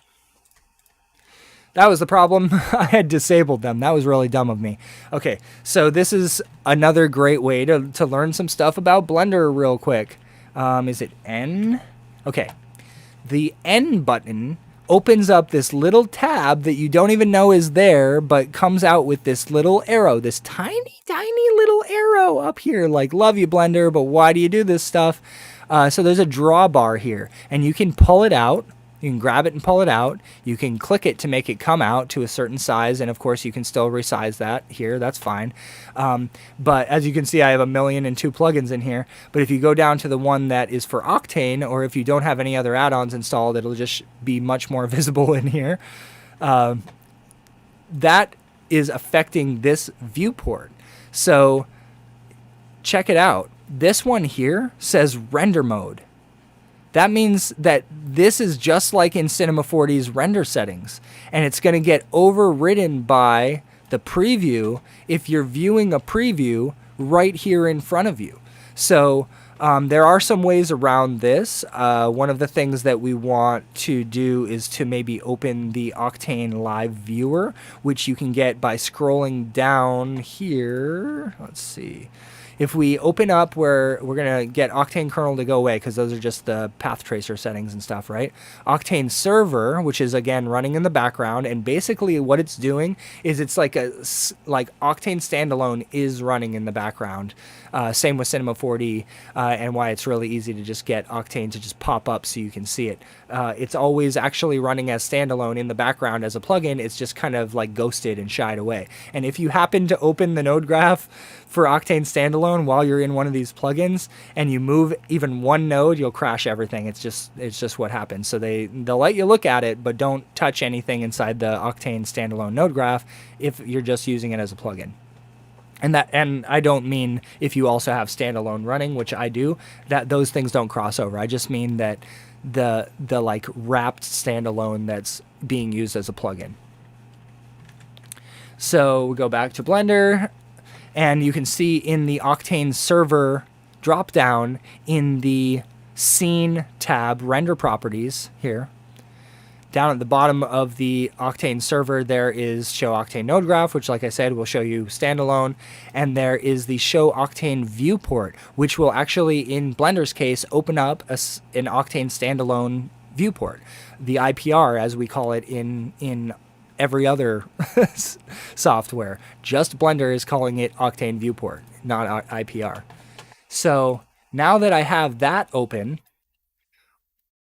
that was the problem. I had disabled them. That was really dumb of me. Okay, so this is another great way to learn some stuff about Blender real quick. Is it N? Okay. The N button opens up this little tab that you don't even know is there, but comes out with this little arrow, this tiny, tiny little arrow up here. Like, love you, Blender, but why do you do this stuff? So there's a drawbar here, and you can pull it out. You can grab it and pull it out. You can click it to make it come out to a certain size, and of course you can still resize that here. That's fine. But as you can see, I have 1,000,002 plugins in here. But if you go down to the one that is for Octane, or if you don't have any other add-ons installed, it'll just be much more visible in here. That is affecting this viewport. So check it out. This one here says render mode. That means that this is just like in Cinema 4D's render settings, and it's going to get overridden by the preview if you're viewing a preview right here in front of you. So there are some ways around this. One of the things that we want to do is to maybe open the Octane Live Viewer, which you can get by scrolling down here. Let's see. If we open up where we're going to get Octane kernel to go away, because those are just the path tracer settings and stuff, right? Octane server, which is again running in the background, and basically what it's doing is it's like Octane Standalone is running in the background. Same with Cinema 4D, and why it's really easy to just get Octane to just pop up so you can see it. It's always actually running as standalone in the background as a plugin. It's just kind of like ghosted and shied away. And if you happen to open the node graph for Octane Standalone while you're in one of these plugins and you move even one node, you'll crash everything. It's just what happens. So they'll let you look at it, but don't touch anything inside the Octane Standalone node graph if you're just using it as a plugin. And I don't mean if you also have standalone running, which I do, that those things don't cross over. I just mean that the like wrapped standalone that's being used as a plugin. So we go back to Blender, and you can see in the Octane server dropdown in the scene tab, render properties here. Down at the bottom of the Octane server, there is Show Octane Node Graph, which, like I said, will show you standalone. And there is the Show Octane Viewport, which will actually, in Blender's case, open up an Octane standalone viewport. The IPR, as we call it in every other software. Just Blender is calling it Octane Viewport, not IPR. So now that I have that open,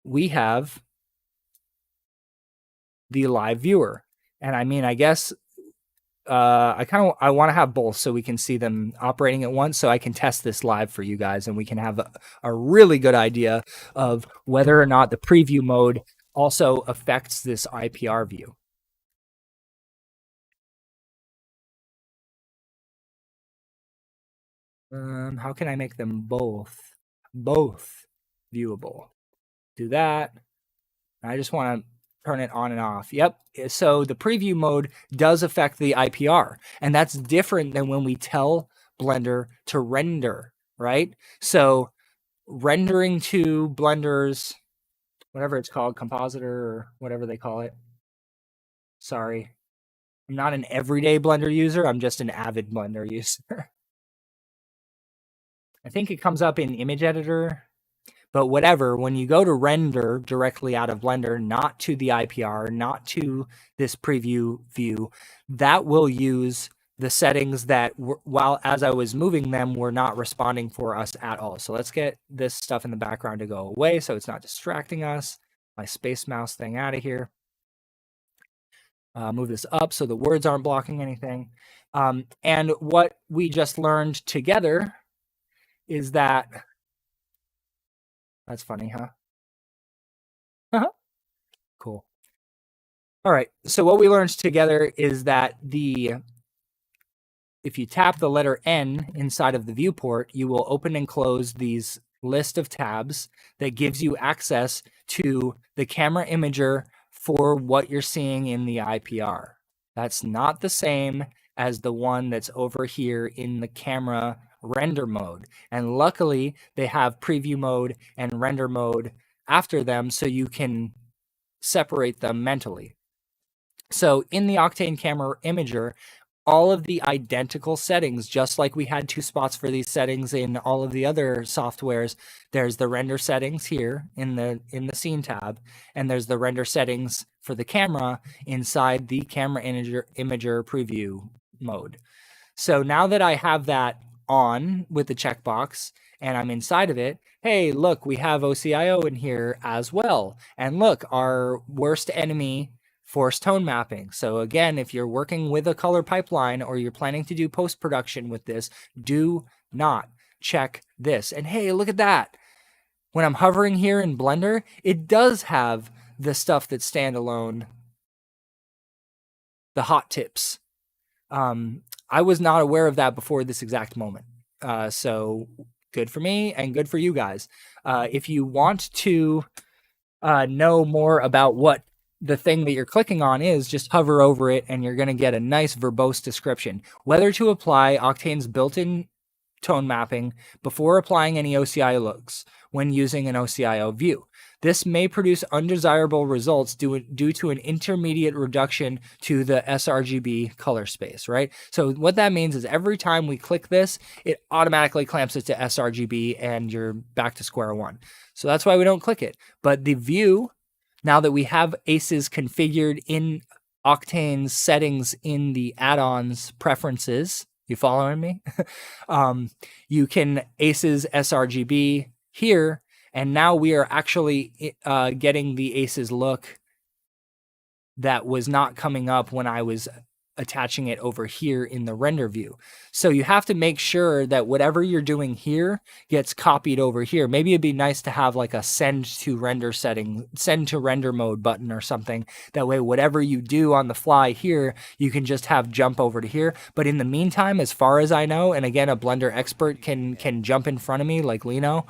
we have the live viewer. And I mean, I guess I want to have both so we can see them operating at once, so I can test this live for you guys, and we can have a really good idea of whether or not the preview mode also affects this IPR view. How can I make them both viewable? Do that. I just want to turn it on and off. Yep. So the preview mode does affect the IPR, and that's different than when we tell Blender to render, right? So rendering to Blender's, whatever it's called, compositor or whatever they call it. Sorry. I'm not an everyday Blender user. I'm just an avid Blender user. I think it comes up in image editor. But whatever, when you go to render directly out of Blender, not to the IPR, not to this preview view, that will use the settings that while as I was moving them were not responding for us at all. So let's get this stuff in the background to go away so it's not distracting us. My space mouse thing out of here. Move this up so the words aren't blocking anything. And what we just learned together is that, that's funny, huh? Cool. All right, so what we learned together is that if you tap the letter N inside of the viewport, you will open and close these list of tabs that gives you access to the camera imager for what you're seeing in the IPR. That's not the same as the one that's over here in the camera render mode. And luckily, they have preview mode and render mode after them so you can separate them mentally. So in the Octane camera imager, all of the identical settings, just like we had 2 spots for these settings in all of the other softwares, there's the render settings here in the scene tab, and there's the render settings for the camera inside the camera imager preview mode. So now that I have that on with the checkbox and I'm inside of it, hey, look, we have OCIO in here as well. And look, our worst enemy, force tone mapping. So again, if you're working with a color pipeline or you're planning to do post-production with this, do not check this. And hey, look at that. When I'm hovering here in Blender, it does have the stuff that's standalone, the hot tips. I was not aware of that before this exact moment. So good for me and good for you guys. If you want to know more about what the thing that you're clicking on is, just hover over it and you're going to get a nice verbose description. Whether to apply Octane's built-in tone mapping before applying any OCIO looks when using an OCIO view. This may produce undesirable results due to an intermediate reduction to the sRGB color space, right? So what that means is every time we click this, it automatically clamps it to sRGB and you're back to square one. So that's why we don't click it. But the view, now that we have ACES configured in Octane's settings in the add-ons preferences, you following me? You can ACES sRGB here, and now we are actually getting the ACES look that was not coming up when I was attaching it over here in the render view. So you have to make sure that whatever you're doing here gets copied over here. Maybe it'd be nice to have like a send to render mode button or something. That way, whatever you do on the fly here, you can just have jump over to here. But in the meantime, as far as I know, and again, a Blender expert can jump in front of me like Lino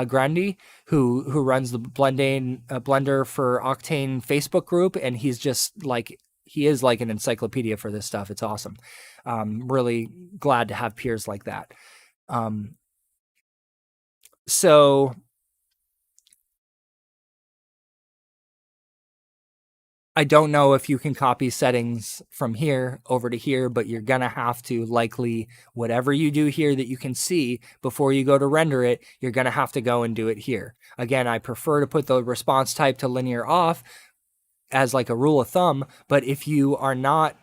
Grandi, who runs the Blender for Octane Facebook group, and he's just like, he is like an encyclopedia for this stuff. It's awesome. Really glad to have peers like that. So I don't know if you can copy settings from here over to here, but you're going to have to likely, whatever you do here that you can see before you go to render it, you're going to have to go and do it here. Again, I prefer to put the response type to linear off as like a rule of thumb, but if you are not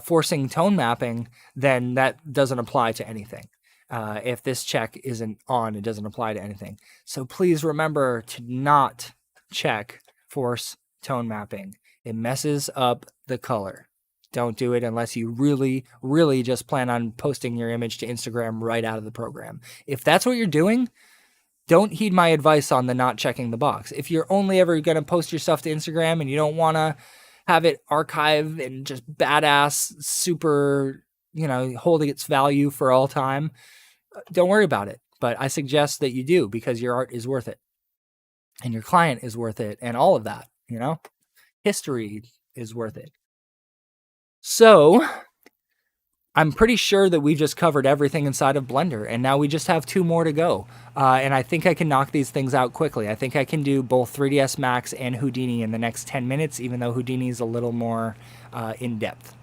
forcing tone mapping, then that doesn't apply to anything. If this check isn't on, it doesn't apply to anything. So please remember to not check force tone mapping. It messes up the color. Don't do it unless you really, really just plan on posting your image to Instagram right out of the program. If that's what you're doing, don't heed my advice on the not checking the box. If you're only ever going to post your stuff to Instagram and you don't want to have it archive and just badass, super, holding its value for all time, don't worry about it. But I suggest that you do, because your art is worth it and your client is worth it and all of that, history is worth it. So I'm pretty sure that we just covered everything inside of Blender, and now we just have 2 more to go. And I think I can knock these things out quickly. I think I can do both 3dsMax and Houdini in the next 10 minutes, even though Houdini is a little more in-depth.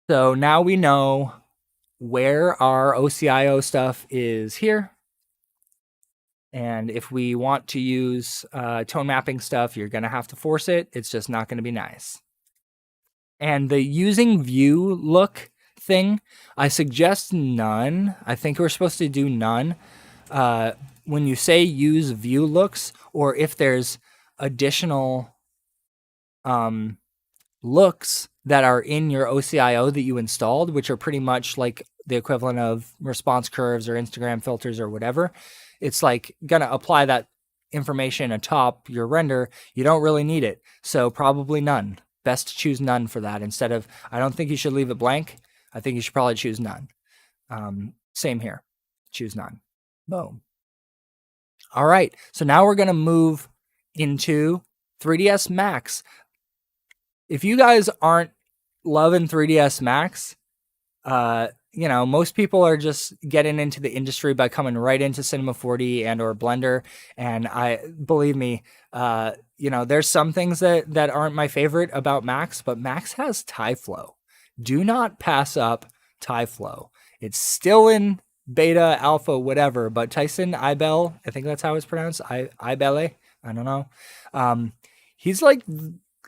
So now we know where our OCIO stuff is here. And if we want to use tone mapping stuff, you're going to have to force it. It's just not going to be nice. And the using view look thing, I suggest none. I think we're supposed to do none. When you say use view looks, or if there's additional looks that are in your OCIO that you installed, which are pretty much like the equivalent of response curves or Instagram filters or whatever, it's like gonna apply that information atop your render. You don't really need it, so probably none. Best to choose none for that instead of, I don't think you should leave it blank. I think you should probably choose none. Same here, choose none. Boom. All right, so now we're gonna move into 3ds Max. If you guys aren't loving 3ds Max, you know, most people are just getting into the industry by coming right into Cinema 4D and or Blender. And believe me, you know, there's some things that aren't my favorite about Max, but Max has TyFlow. Do not pass up TyFlow. It's still in beta, alpha, whatever, but Tyson Ibel, I think that's how it's pronounced, Ibele, I don't know. He's like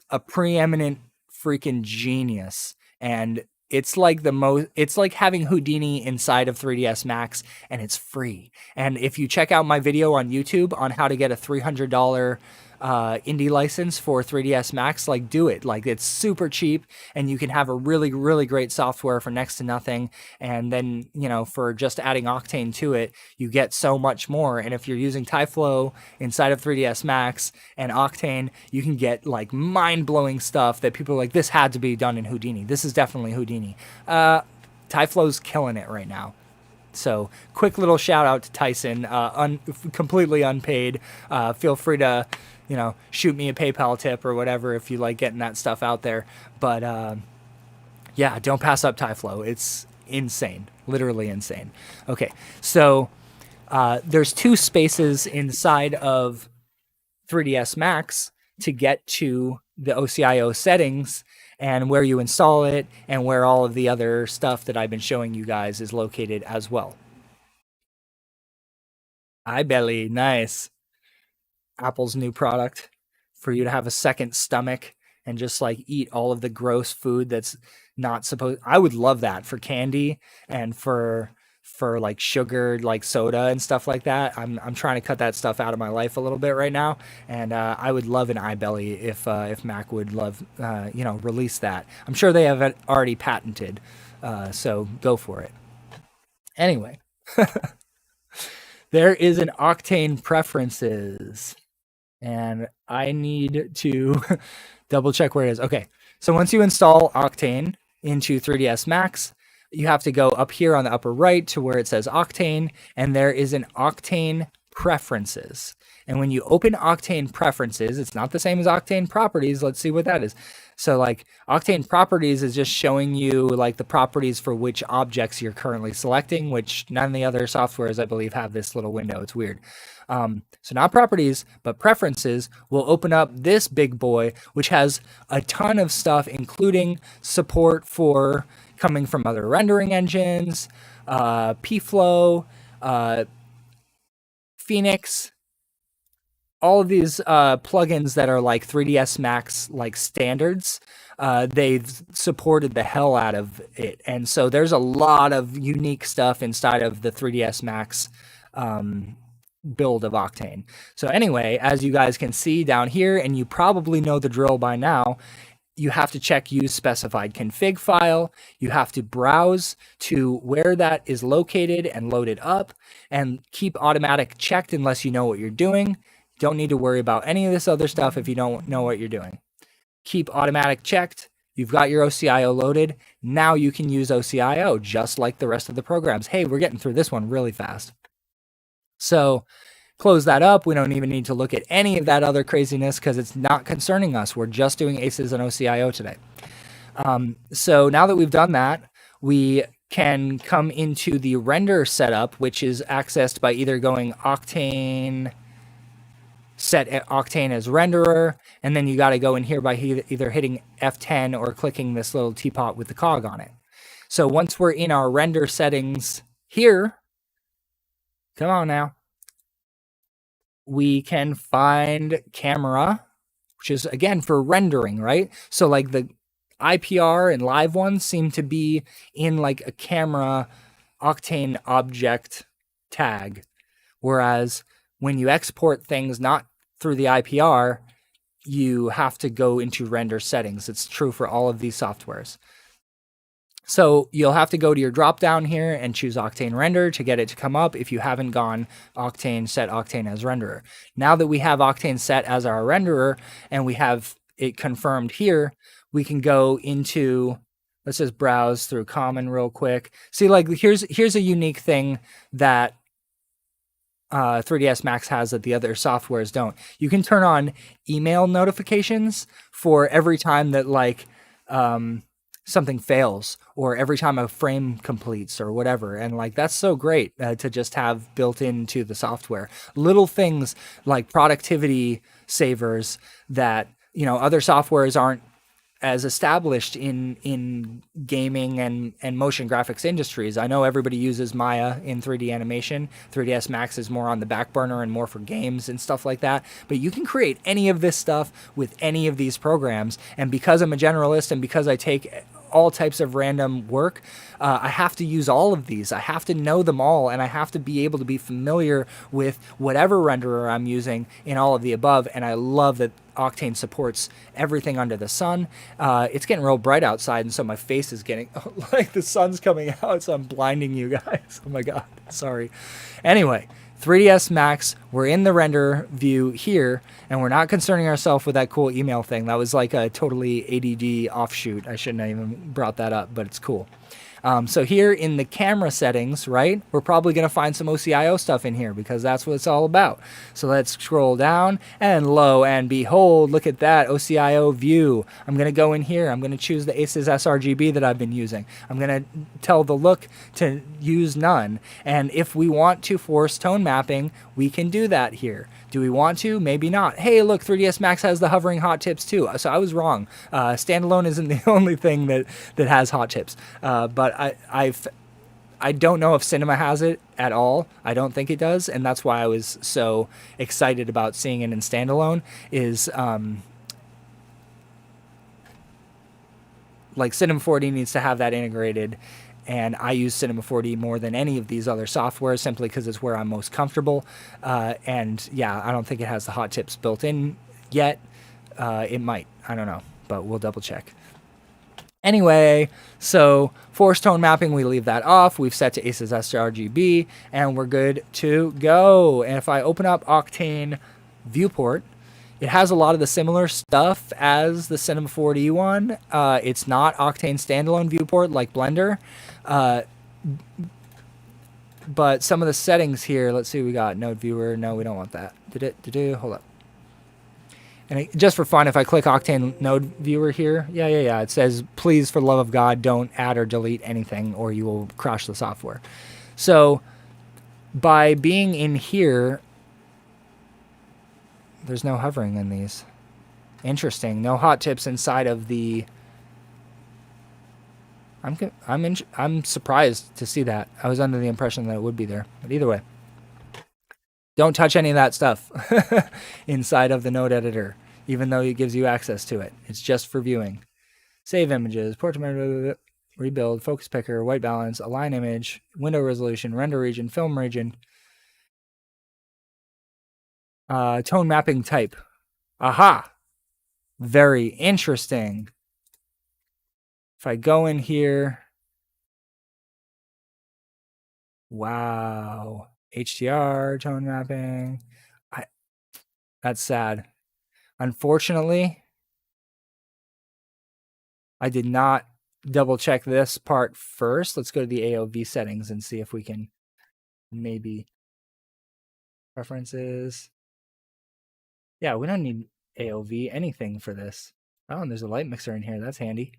a preeminent freaking genius, and it's like it's like having Houdini inside of 3ds Max, and it's free. And if you check out my video on YouTube on how to get a $300 indie license for 3ds Max, like, do it. Like, it's super cheap, and you can have a really, really great software for next to nothing. And then, you know, for just adding Octane to it, you get so much more. And if you're using TyFlow inside of 3ds Max and Octane, you can get like mind-blowing stuff that people are like, this had to be done in Houdini. This is definitely Houdini. TyFlow's killing it right now. So quick little shout out to Tyson, completely unpaid. Feel free to, you know, shoot me a PayPal tip or whatever if you like getting that stuff out there. But yeah, don't pass up TyFlow. It's insane, literally insane. Okay, so there's two spaces inside of 3ds Max to get to the OCIO settings and where you install it and where all of the other stuff that I've been showing you guys is located as well. iBelly, nice. Apple's new product for you to have a second stomach and just like eat all of the gross food that's not supposed. I would love that for candy and for like sugar, like soda and stuff like that. I'm trying to cut that stuff out of my life a little bit right now, and I would love an iBelly if Mac would love you know, release that. I'm sure they have it already patented, so go for it. Anyway, there is an Octane preferences, and I need to double check where it is. Okay, so once you install Octane into 3ds Max, you have to go up here on the upper right to where it says Octane, and there is an Octane preferences. And when you open Octane preferences, it's not the same as Octane properties. Let's see what that is. So like Octane properties is just showing you like the properties for which objects you're currently selecting, which none of the other softwares I believe have this little window. It's weird. So not properties, but preferences will open up this big boy, which has a ton of stuff, including support for coming from other rendering engines, pflow, Phoenix, all of these plugins that are like 3ds Max like standards. They've supported the hell out of it, and so there's a lot of unique stuff inside of the 3ds Max build of Octane. So anyway, as you guys can see down here, and you probably know the drill by now, you have to check use specified config file. You have to browse to where that is located and load it up, and keep automatic checked unless you know what you're doing. Don't need to worry about any of this other stuff if you don't know what you're doing. Keep automatic checked. You've got your OCIO loaded. Now you can use OCIO just like the rest of the programs. Hey, we're getting through this one really fast. So close that up. We don't even need to look at any of that other craziness because it's not concerning us. We're just doing ACES and OCIO today. So now that we've done that, we can come into the render setup, which is accessed by either going Octane, set Octane as renderer, and then you got to go in here by either hitting F10 or clicking this little teapot with the cog on it. So once we're in our render settings here, come on now. we can find camera, which is again for rendering, right? So like the IPR and live ones seem to be in like a camera Octane object tag, whereas when you export things not through the IPR, you have to go into render settings. It's true for all of these softwares. So you'll have to go to your drop down here and choose Octane Render to get it to come up if you haven't gone Octane set Octane as renderer. Now that we have Octane set as our renderer and we have it confirmed here, we can go into, let's just browse through common real quick. See, like here's a unique thing that 3dsMax has that the other softwares don't. You can turn on email notifications for every time that like something fails or every time a frame completes or whatever. And like, that's so great to just have built into the software. Little things like productivity savers that, you know, other softwares aren't as established in gaming and motion graphics industries. I know everybody uses Maya in 3D animation. 3dsMax is more on the back burner and more for games and stuff like that. But you can create any of this stuff with any of these programs. And because I'm a generalist and because I take all types of random work, I have to use all of these. I have to know them all, and I have to be able to be familiar with whatever renderer I'm using in all of the above. And I love that Octane supports everything under the sun. It's getting real bright outside, and so my face is getting like the sun's coming out, so I'm blinding you guys. Oh my god, sorry. Anyway, 3dsMax, we're in the render view here, and we're not concerning ourselves with that cool email thing. That was like a totally ADD offshoot. I shouldn't have even brought that up, but it's cool. So here in the camera settings, right, we're probably going to find some OCIO stuff in here because that's what it's all about. So let's scroll down, and lo and behold, look at that OCIO view. I'm going to go in here. I'm going to choose the ACES sRGB that I've been using. I'm going to tell the look to use none. And if we want to force tone mapping, we can do that here. Do we want to? Maybe not. Hey, look, 3dsMax has the hovering hot tips too. So I was wrong. Standalone isn't the only thing that has hot tips. But I don't know if Cinema has it at all. I don't think it does, and that's why I was so excited about seeing it in Standalone. Is like Cinema 4D needs to have that integrated. And I use Cinema 4D more than any of these other softwares simply because it's where I'm most comfortable. And yeah, I don't think it has the hot tips built in yet. It might. I don't know, but we'll double check. Anyway, so force tone mapping, we leave that off. We've set to ACES sRGB, and we're good to go. And if I open up Octane Viewport, it has a lot of the similar stuff as the Cinema 4D one. It's not Octane Standalone Viewport like Blender. But some of the settings here, let's see, we got node viewer. No, we don't want that. Hold up. And just for fun, if I click Octane node viewer here, yeah, it says, please, for the love of God, don't add or delete anything or you will crash the software. So by being in here, there's no hovering in these. Interesting. No hot tips inside of the... I'm surprised to see that. I was under the impression that it would be there. But either way, don't touch any of that stuff inside of the node editor, even though it gives you access to it. It's just for viewing. Save images, portrait, rebuild, focus picker, white balance, align image, window resolution, render region, film region, tone mapping type. Aha! Very interesting. If I go in here, wow, HDR, tone mapping. That's sad. Unfortunately, I did not double check this part first. Let's go to the AOV settings and see if we can maybe preferences. Yeah, we don't need AOV anything for this. Oh, and there's a light mixer in here. That's handy.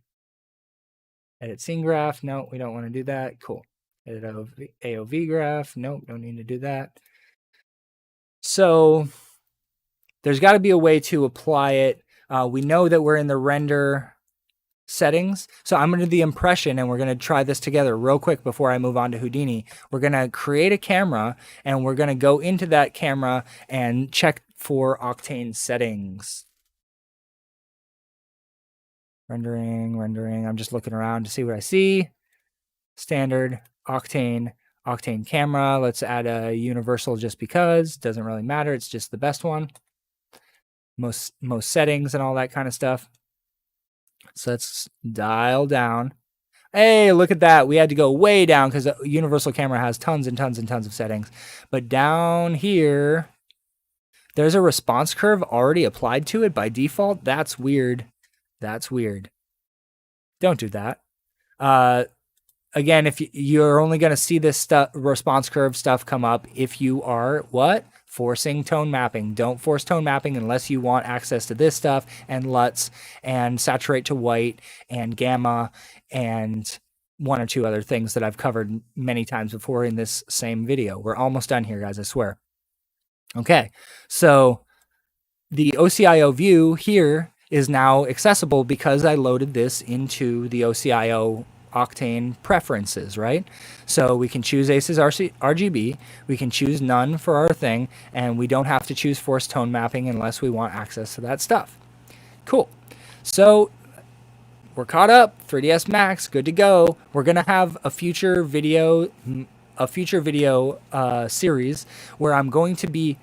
Edit scene graph. No, we don't want to do that. Cool. Edit AOV graph. Nope, don't need to do that. So there's got to be a way to apply it. We know that we're in the render settings. So I'm going to do the impression, and we're going to try this together real quick before I move on to Houdini. We're going to create a camera, and we're going to go into that camera and check for Octane settings. Rendering. I'm just looking around to see what I see. Standard, Octane camera. Let's add a universal just because. Doesn't really matter. It's just the best one. Most settings and all that kind of stuff. So let's dial down. Hey, look at that. We had to go way down because the universal camera has tons and tons and tons of settings. But down here, there's a response curve already applied to it by default. That's weird. That's weird. Don't do that. Again, if you're only going to see this response curve stuff come up if you are what? Forcing tone mapping. Don't force tone mapping unless you want access to this stuff and LUTs and saturate to white and gamma and one or two other things that I've covered many times before in this same video. We're almost done here, guys, I swear. Okay, so the OCIO view here is now accessible because I loaded this into the OCIO Octane preferences, right? So we can choose ACES RGB, we can choose none for our thing, and we don't have to choose force tone mapping unless we want access to that stuff. Cool. So we're caught up, 3dsMax, good to go. We're gonna have a future video series where I'm going to be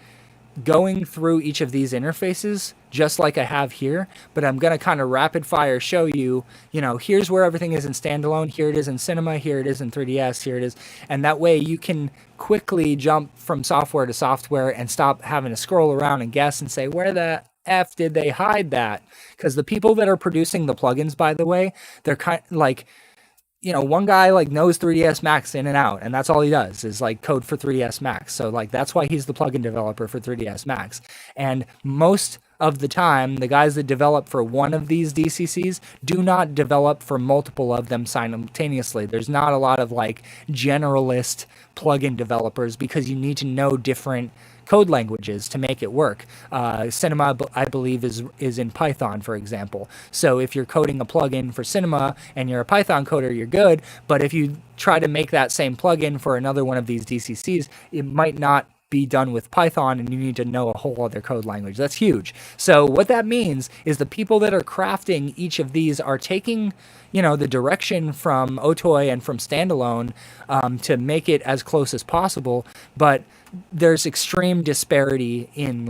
going through each of these interfaces just like I have here, but I'm going to kind of rapid fire show you, here's where everything is in Standalone, here it is in Cinema, here it is in 3ds, here it is. And that way you can quickly jump from software to software and stop having to scroll around and guess and say, where the F did they hide that? Because the people that are producing the plugins, by the way, they're kind of like, one guy knows 3dsMax in and out, and that's all he does is code for 3dsMax. So that's why he's the plugin developer for 3dsMax. And most of the time, the guys that develop for one of these DCCs do not develop for multiple of them simultaneously. There's not a lot of generalist plugin developers because you need to know different code languages to make it work. Cinema, I believe, is in Python, for example. So if you're coding a plugin for Cinema and you're a Python coder, you're good. But if you try to make that same plugin for another one of these DCCs, it might not be done with Python, and you need to know a whole other code language. That's huge. So what that means is the people that are crafting each of these are taking, the direction from OTOY and from Standalone to make it as close as possible. But there's extreme disparity in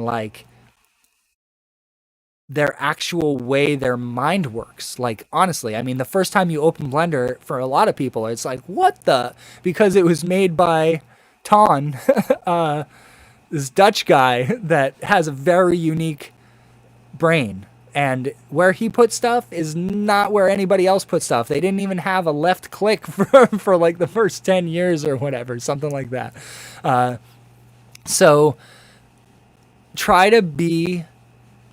their actual way their mind works. Honestly, I mean, the first time you open Blender, for a lot of people, it's what the? Because it was made by Ton, this Dutch guy that has a very unique brain. And where he put stuff is not where anybody else put stuff. They didn't even have a left click for the first 10 years or whatever, something like that. So try to be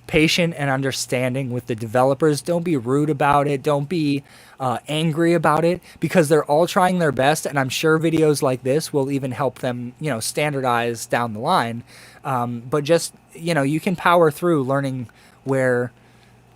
patient and understanding with the developers. Don't be rude about it. Don't be angry about it, because they're all trying their best. And I'm sure videos like this will even help them, standardize down the line. But just, you can power through learning where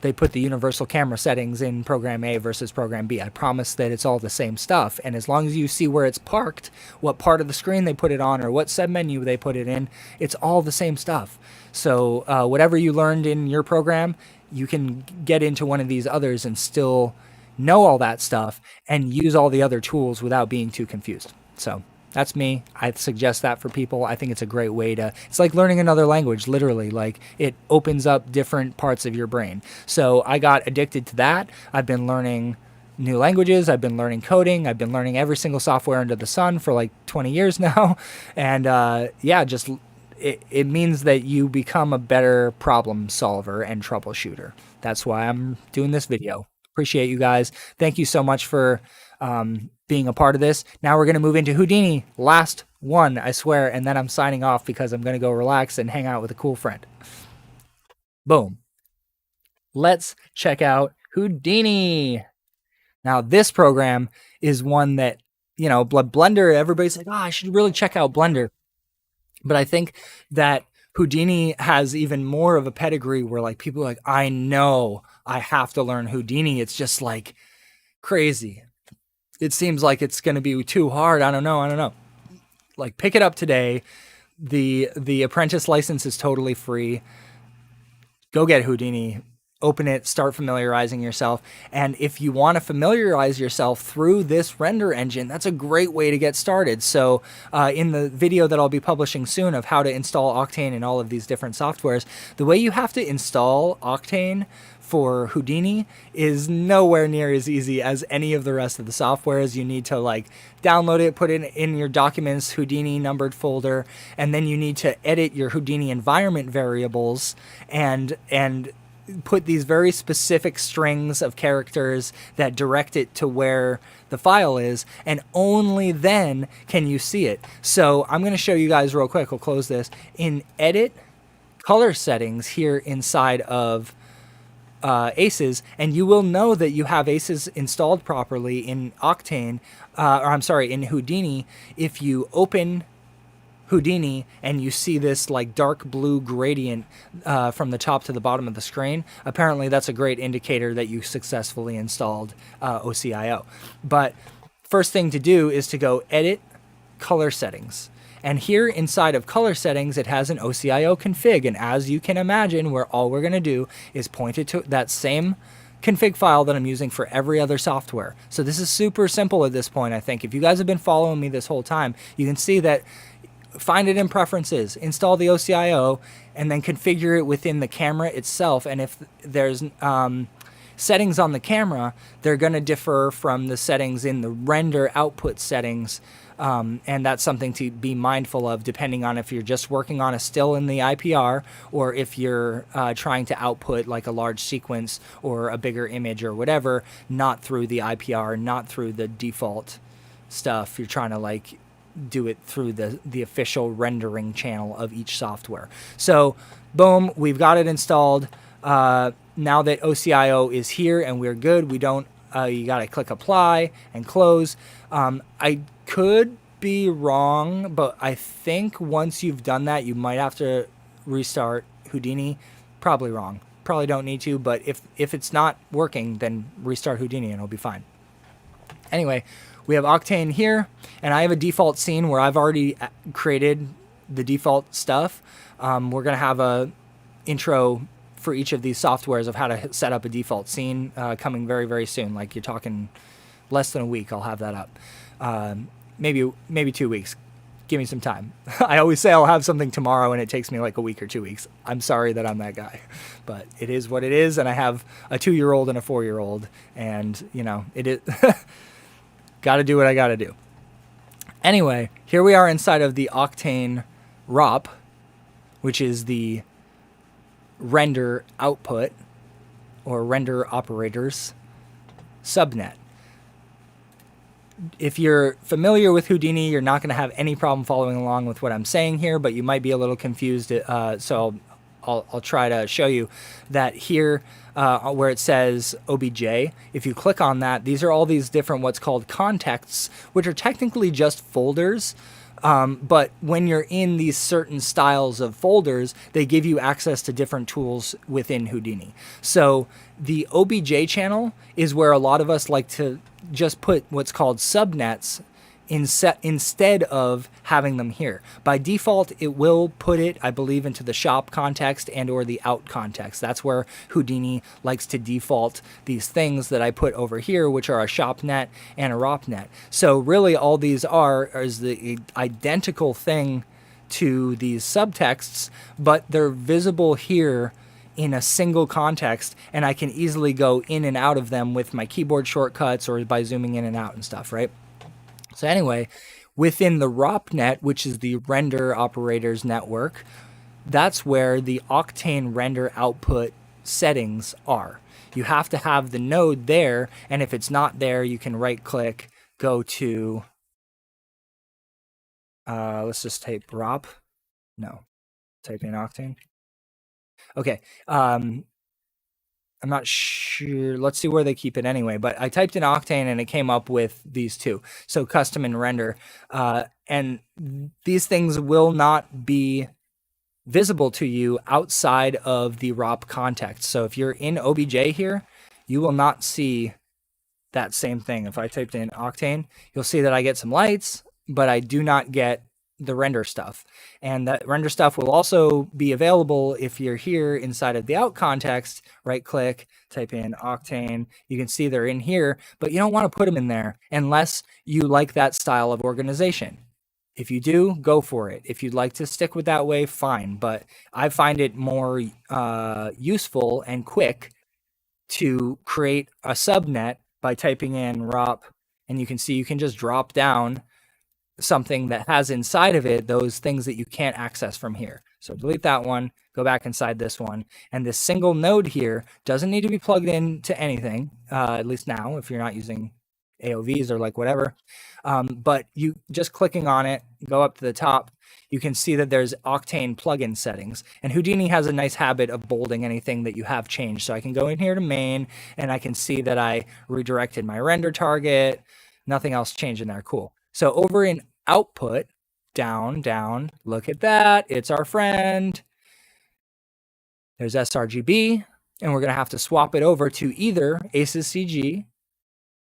they put the universal camera settings in program A versus program B. I promise that it's all the same stuff. And as long as you see where it's parked, what part of the screen they put it on, or what submenu they put it in, it's all the same stuff. So whatever you learned in your program, you can get into one of these others and still know all that stuff and use all the other tools without being too confused. So that's me. I suggest that for people. I think it's a great way to, it's like learning another language, literally. It opens up different parts of your brain. So I got addicted to that. I've been learning new languages. I've been learning coding. I've been learning every single software under the sun for 20 years now. And it means that you become a better problem solver and troubleshooter. That's why I'm doing this video. Appreciate you guys. Thank you so much for being a part of this. Now we're going to move into Houdini. Last one, I swear, and then I'm signing off because I'm going to go relax and hang out with a cool friend. Boom. Let's check out Houdini. Now this program is one that, Blender, everybody's like, I should really check out Blender. But I think that Houdini has even more of a pedigree where people are like, I know I have to learn Houdini. It's just like crazy. It seems like it's going to be too hard. I don't know. Like, pick it up today. The apprentice license is totally free. Go get Houdini, open it, start familiarizing yourself. And if you want to familiarize yourself through this render engine, that's a great way to get started. So in the video that I'll be publishing soon of how to install Octane in all of these different softwares, the way you have to install Octane for Houdini is nowhere near as easy as any of the rest of the softwares. You need to like download it, put it in your documents, Houdini numbered folder, and then you need to edit your Houdini environment variables and put these very specific strings of characters that direct it to where the file is, and only then can you see it. So I'm going to show you guys real quick. I'll close this. In Edit, Color Settings here inside of ACES, and you will know that you have ACES installed properly in Octane, in Houdini, if you open Houdini and you see this like dark blue gradient from the top to the bottom of the screen. Apparently that's a great indicator that you successfully installed OCIO. But first thing to do is to go Edit, Color Settings. And here inside of Color Settings, it has an OCIO config. And as you can imagine, all we're going to do is point it to that same config file that I'm using for every other software. So this is super simple at this point, I think. If you guys have been following me this whole time, you can see that find it in Preferences, install the OCIO, and then configure it within the camera itself. And if there's settings on the camera, they're going to differ from the settings in the render output settings. And that's something to be mindful of depending on if you're just working on a still in the IPR or if you're trying to output like a large sequence or a bigger image or whatever, not through the IPR, not through the default stuff. You're trying to like do it through the official rendering channel of each software. So boom, we've got it installed. Now that OCIO is here and we're good, we don't, you got to click apply and close. I could be wrong, but I think once you've done that, you might have to restart Houdini. Probably wrong. Probably don't need to, but if it's not working, then restart Houdini and it'll be fine. Anyway, we have Octane here, and I have a default scene where I've already created the default stuff. We're going to have a intro for each of these softwares of how to set up a default scene coming very, very soon. Like you're talking less than a week, I'll have that up. Maybe 2 weeks. Give me some time. I always say I'll have something tomorrow, and it takes me like a week or 2 weeks. I'm sorry that I'm that guy, but it is what it is, and I have a 2-year-old and a 4-year-old, and you know it is. Got to do what I got to do. Anyway, here we are inside of the Octane ROP, which is the render output or render operators subnet. If you're familiar with Houdini, you're not going to have any problem following along with what I'm saying here, but you might be a little confused. So I'll try to show you that here where it says OBJ. If you click on that, these are all these different what's called contexts, which are technically just folders. But when you're in these certain styles of folders, they give you access to different tools within Houdini. So the OBJ channel is where a lot of us like to just put what's called subnets instead of having them here. By default, it will put it, I believe, into the shop context and or the out context. That's where Houdini likes to default these things that I put over here, which are a shop net and a ROP net. So really all these is the identical thing to these subtexts, but they're visible here in a single context, and I can easily go in and out of them with my keyboard shortcuts or by zooming in and out and stuff, right? So anyway, within the ROPNet, which is the render operators network, that's where the Octane render output settings are. You have to have the node there, and if it's not there, you can right click, go to, let's just type ROP. No, type in Octane. Okay, I'm not sure. Let's see where they keep it anyway. But I typed in Octane and it came up with these two. So custom and render. And these things will not be visible to you outside of the ROP context. So if you're in OBJ here, you will not see that same thing. If I typed in Octane, you'll see that I get some lights, but I do not get the render stuff. And that render stuff will also be available if you're here inside of the out context, right click, type in Octane. You can see they're in here, but you don't want to put them in there unless you like that style of organization. If you do, go for it. If you'd like to stick with that way, fine. But I find it more useful and quick to create a subnet by typing in ROP, and you can see you can just drop down something that has inside of it those things that you can't access from here. So delete that one, go back inside this one, and this single node here doesn't need to be plugged into anything, at least now, if you're not using AOVs or like whatever. But you just clicking on it, go up to the top, you can see that there's Octane plugin settings. And Houdini has a nice habit of bolding anything that you have changed. So I can go in here to main, and I can see that I redirected my render target. Nothing else changed in there. Cool. So over in output, down, look at that. It's our friend. There's sRGB, and we're going to have to swap it over to either ACES CG,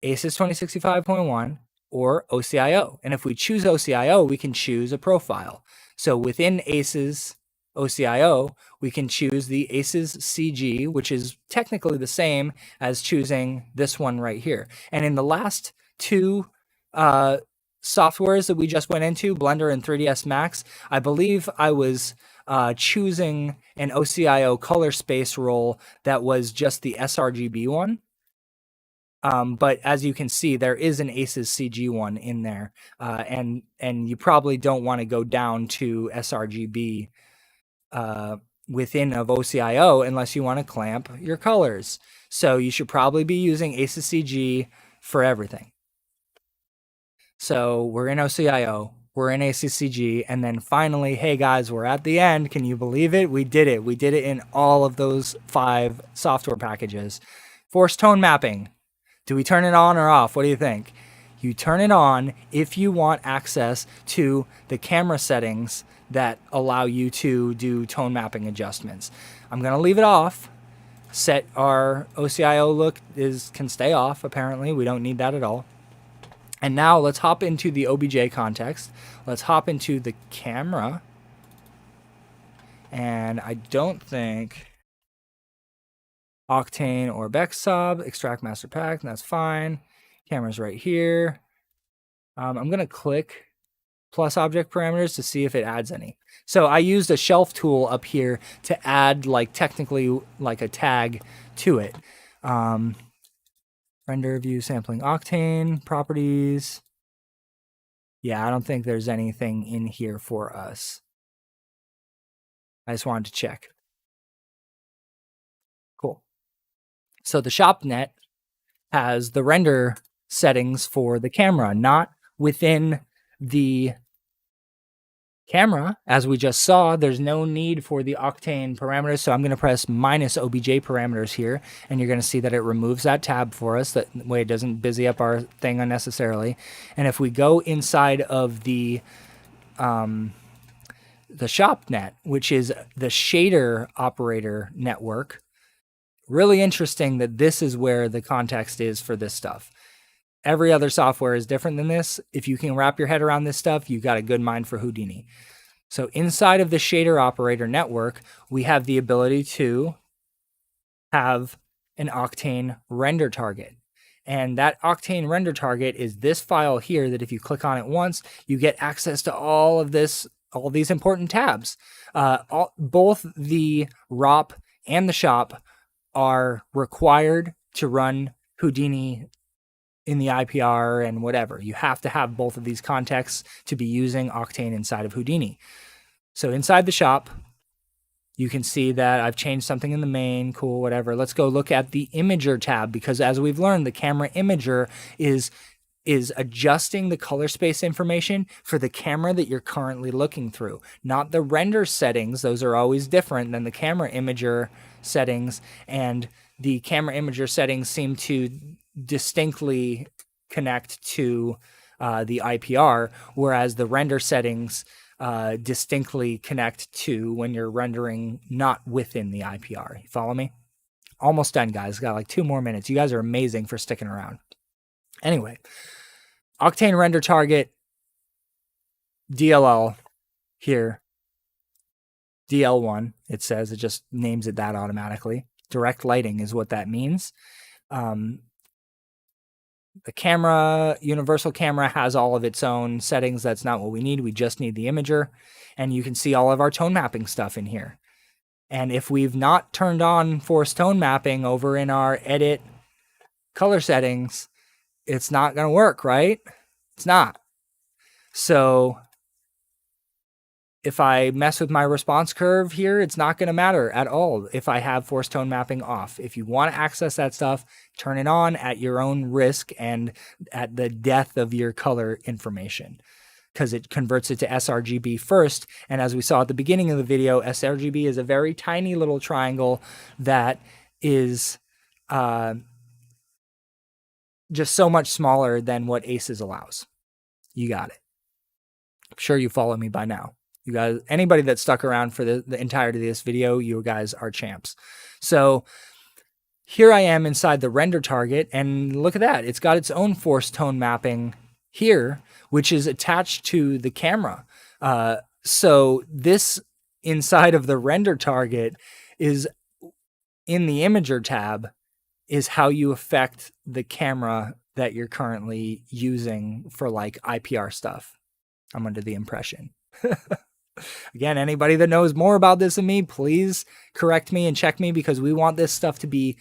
ACES 2065.1, or OCIO. And if we choose OCIO, we can choose a profile. So within ACES OCIO, we can choose the ACES CG, which is technically the same as choosing this one right here. And in the last two softwares that we just went into, Blender and 3dsMax, I believe I was choosing an OCIO color space role that was just the sRGB one. But as you can see, there is an ACES CG one in there, and you probably don't want to go down to sRGB within of OCIO unless you want to clamp your colors. So you should probably be using ACES CG for everything. So we're in OCIO, we're in ACES CG, and then finally, hey guys, we're at the end. Can you believe it? We did it. We did it in all of those 5 software packages. Force tone mapping. Do we turn it on or off? What do you think? You turn it on if you want access to the camera settings that allow you to do tone mapping adjustments. I'm going to leave it off. Set our OCIO look can stay off, apparently. We don't need that at all. And now let's hop into the OBJ context. Let's hop into the camera. And I don't think Octane or Bexsob, extract master pack, and that's fine. Camera's right here. I'm going to click plus object parameters to see if it adds any. So I used a shelf tool up here to add technically like a tag to it. Render view sampling Octane properties. Yeah, I don't think there's anything in here for us. I just wanted to check. Cool. So the shopnet has the render settings for the camera, not within the camera. As we just saw, there's no need for the Octane parameters. So I'm going to press minus OBJ parameters here, and you're going to see that it removes that tab for us. That way it doesn't busy up our thing unnecessarily. And if we go inside of the shopnet, which is the shader operator network, really interesting that this is where the context is for this stuff. Every other software is different than this. If you can wrap your head around this stuff, you've got a good mind for Houdini. So inside of the shader operator network, we have the ability to have an Octane render target. And that Octane render target is this file here that if you click on it once, you get access to all of this, all these important tabs. Both the ROP and the shop are required to run Houdini in the IPR and whatever. You have to have both of these contexts to be using Octane inside of Houdini. So inside the shop, you can see that I've changed something in the main, cool, whatever. Let's go look at the imager tab, because as we've learned, the camera imager is adjusting the color space information for the camera that you're currently looking through, not the render settings. Those are always different than the camera imager settings, and the camera imager settings seem to distinctly connect to the IPR, whereas the render settings distinctly connect to when you're rendering not within the IPR. You follow me? Almost done, guys. Got like 2 more minutes. You guys are amazing for sticking around. Anyway, Octane render target, DLL here, DL1, it says. It just names it that automatically. Direct lighting is what that means. The camera, universal camera, has all of its own settings. That's not what we need. We just need the imager. And you can see all of our tone mapping stuff in here. And if we've not turned on force tone mapping over in our edit color settings, it's not going to work, right? It's not. So if I mess with my response curve here, it's not going to matter at all if I have force tone mapping off. If you want to access that stuff, turn it on at your own risk and at the death of your color information, because it converts it to sRGB first. And as we saw at the beginning of the video, sRGB is a very tiny little triangle that is just so much smaller than what ACES allows. You got it. I'm sure you follow me by now. You guys, anybody that stuck around for the entirety of this video, you guys are champs. So here I am inside the render target, and look at that. It's got its own force tone mapping here, which is attached to the camera. So this inside of the render target is in the imager tab, is how you affect the camera that you're currently using for like IPR stuff. I'm under the impression. Again, anybody that knows more about this than me, please correct me and check me, because we want this stuff to be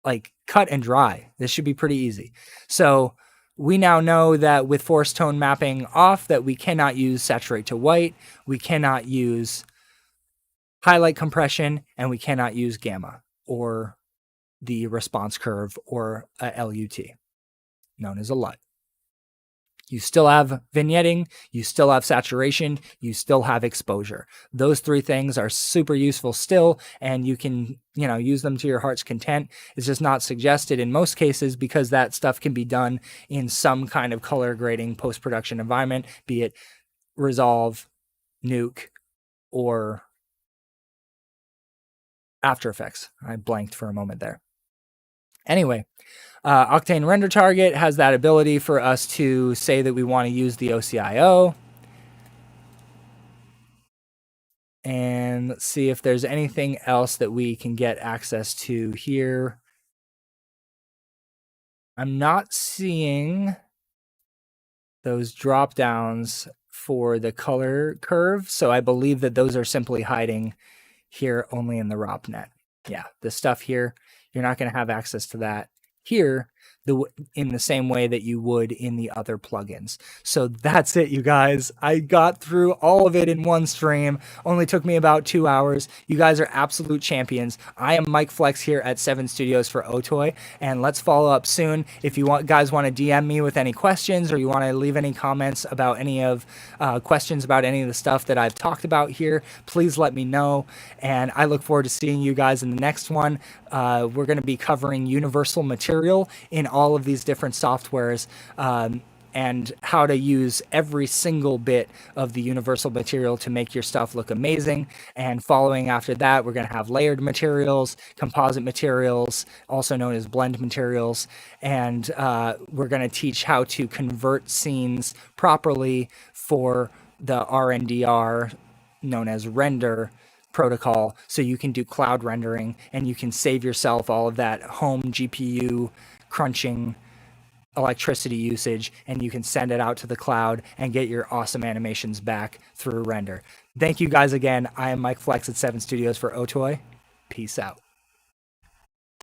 like cut and dry. This should be pretty easy. So we now know that with force tone mapping off, that we cannot use saturate to white, we cannot use highlight compression, and we cannot use gamma or the response curve or a LUT, known as a LUT. You still have vignetting, you still have saturation, you still have exposure. Those 3 things are super useful still, and you can, use them to your heart's content. It's just not suggested in most cases, because that stuff can be done in some kind of color grading post-production environment, be it Resolve, Nuke, or After Effects. I blanked for a moment there. Anyway, Octane Render Target has that ability for us to say that we want to use the OCIO. And let's see if there's anything else that we can get access to here. I'm not seeing those drop downs for the color curve, so I believe that those are simply hiding here only in the ROPNet. Yeah, the stuff here, you're not going to have access to that here in the same way that you would in the other plugins. So that's it, you guys. I got through all of it in one stream. Only took me about 2 hours. You guys are absolute champions. I am Mike Flex here at 7 Studios for Otoy, and let's follow up soon. If you guys want to DM me with any questions, or you want to leave any comments about any of questions about any of the stuff that I've talked about here, please let me know. And I look forward to seeing you guys in the next one. We're going to be covering universal material in all of these different softwares, and how to use every single bit of the universal material to make your stuff look amazing. And following after that, we're going to have layered materials, composite materials, also known as blend materials, and we're going to teach how to convert scenes properly for the RNDR, known as render protocol, so you can do cloud rendering and you can save yourself all of that home GPU crunching electricity usage, and you can send it out to the cloud and get your awesome animations back through render. Thank you guys again. I am Mike Flex at 7 Studios for Otoy. Peace out.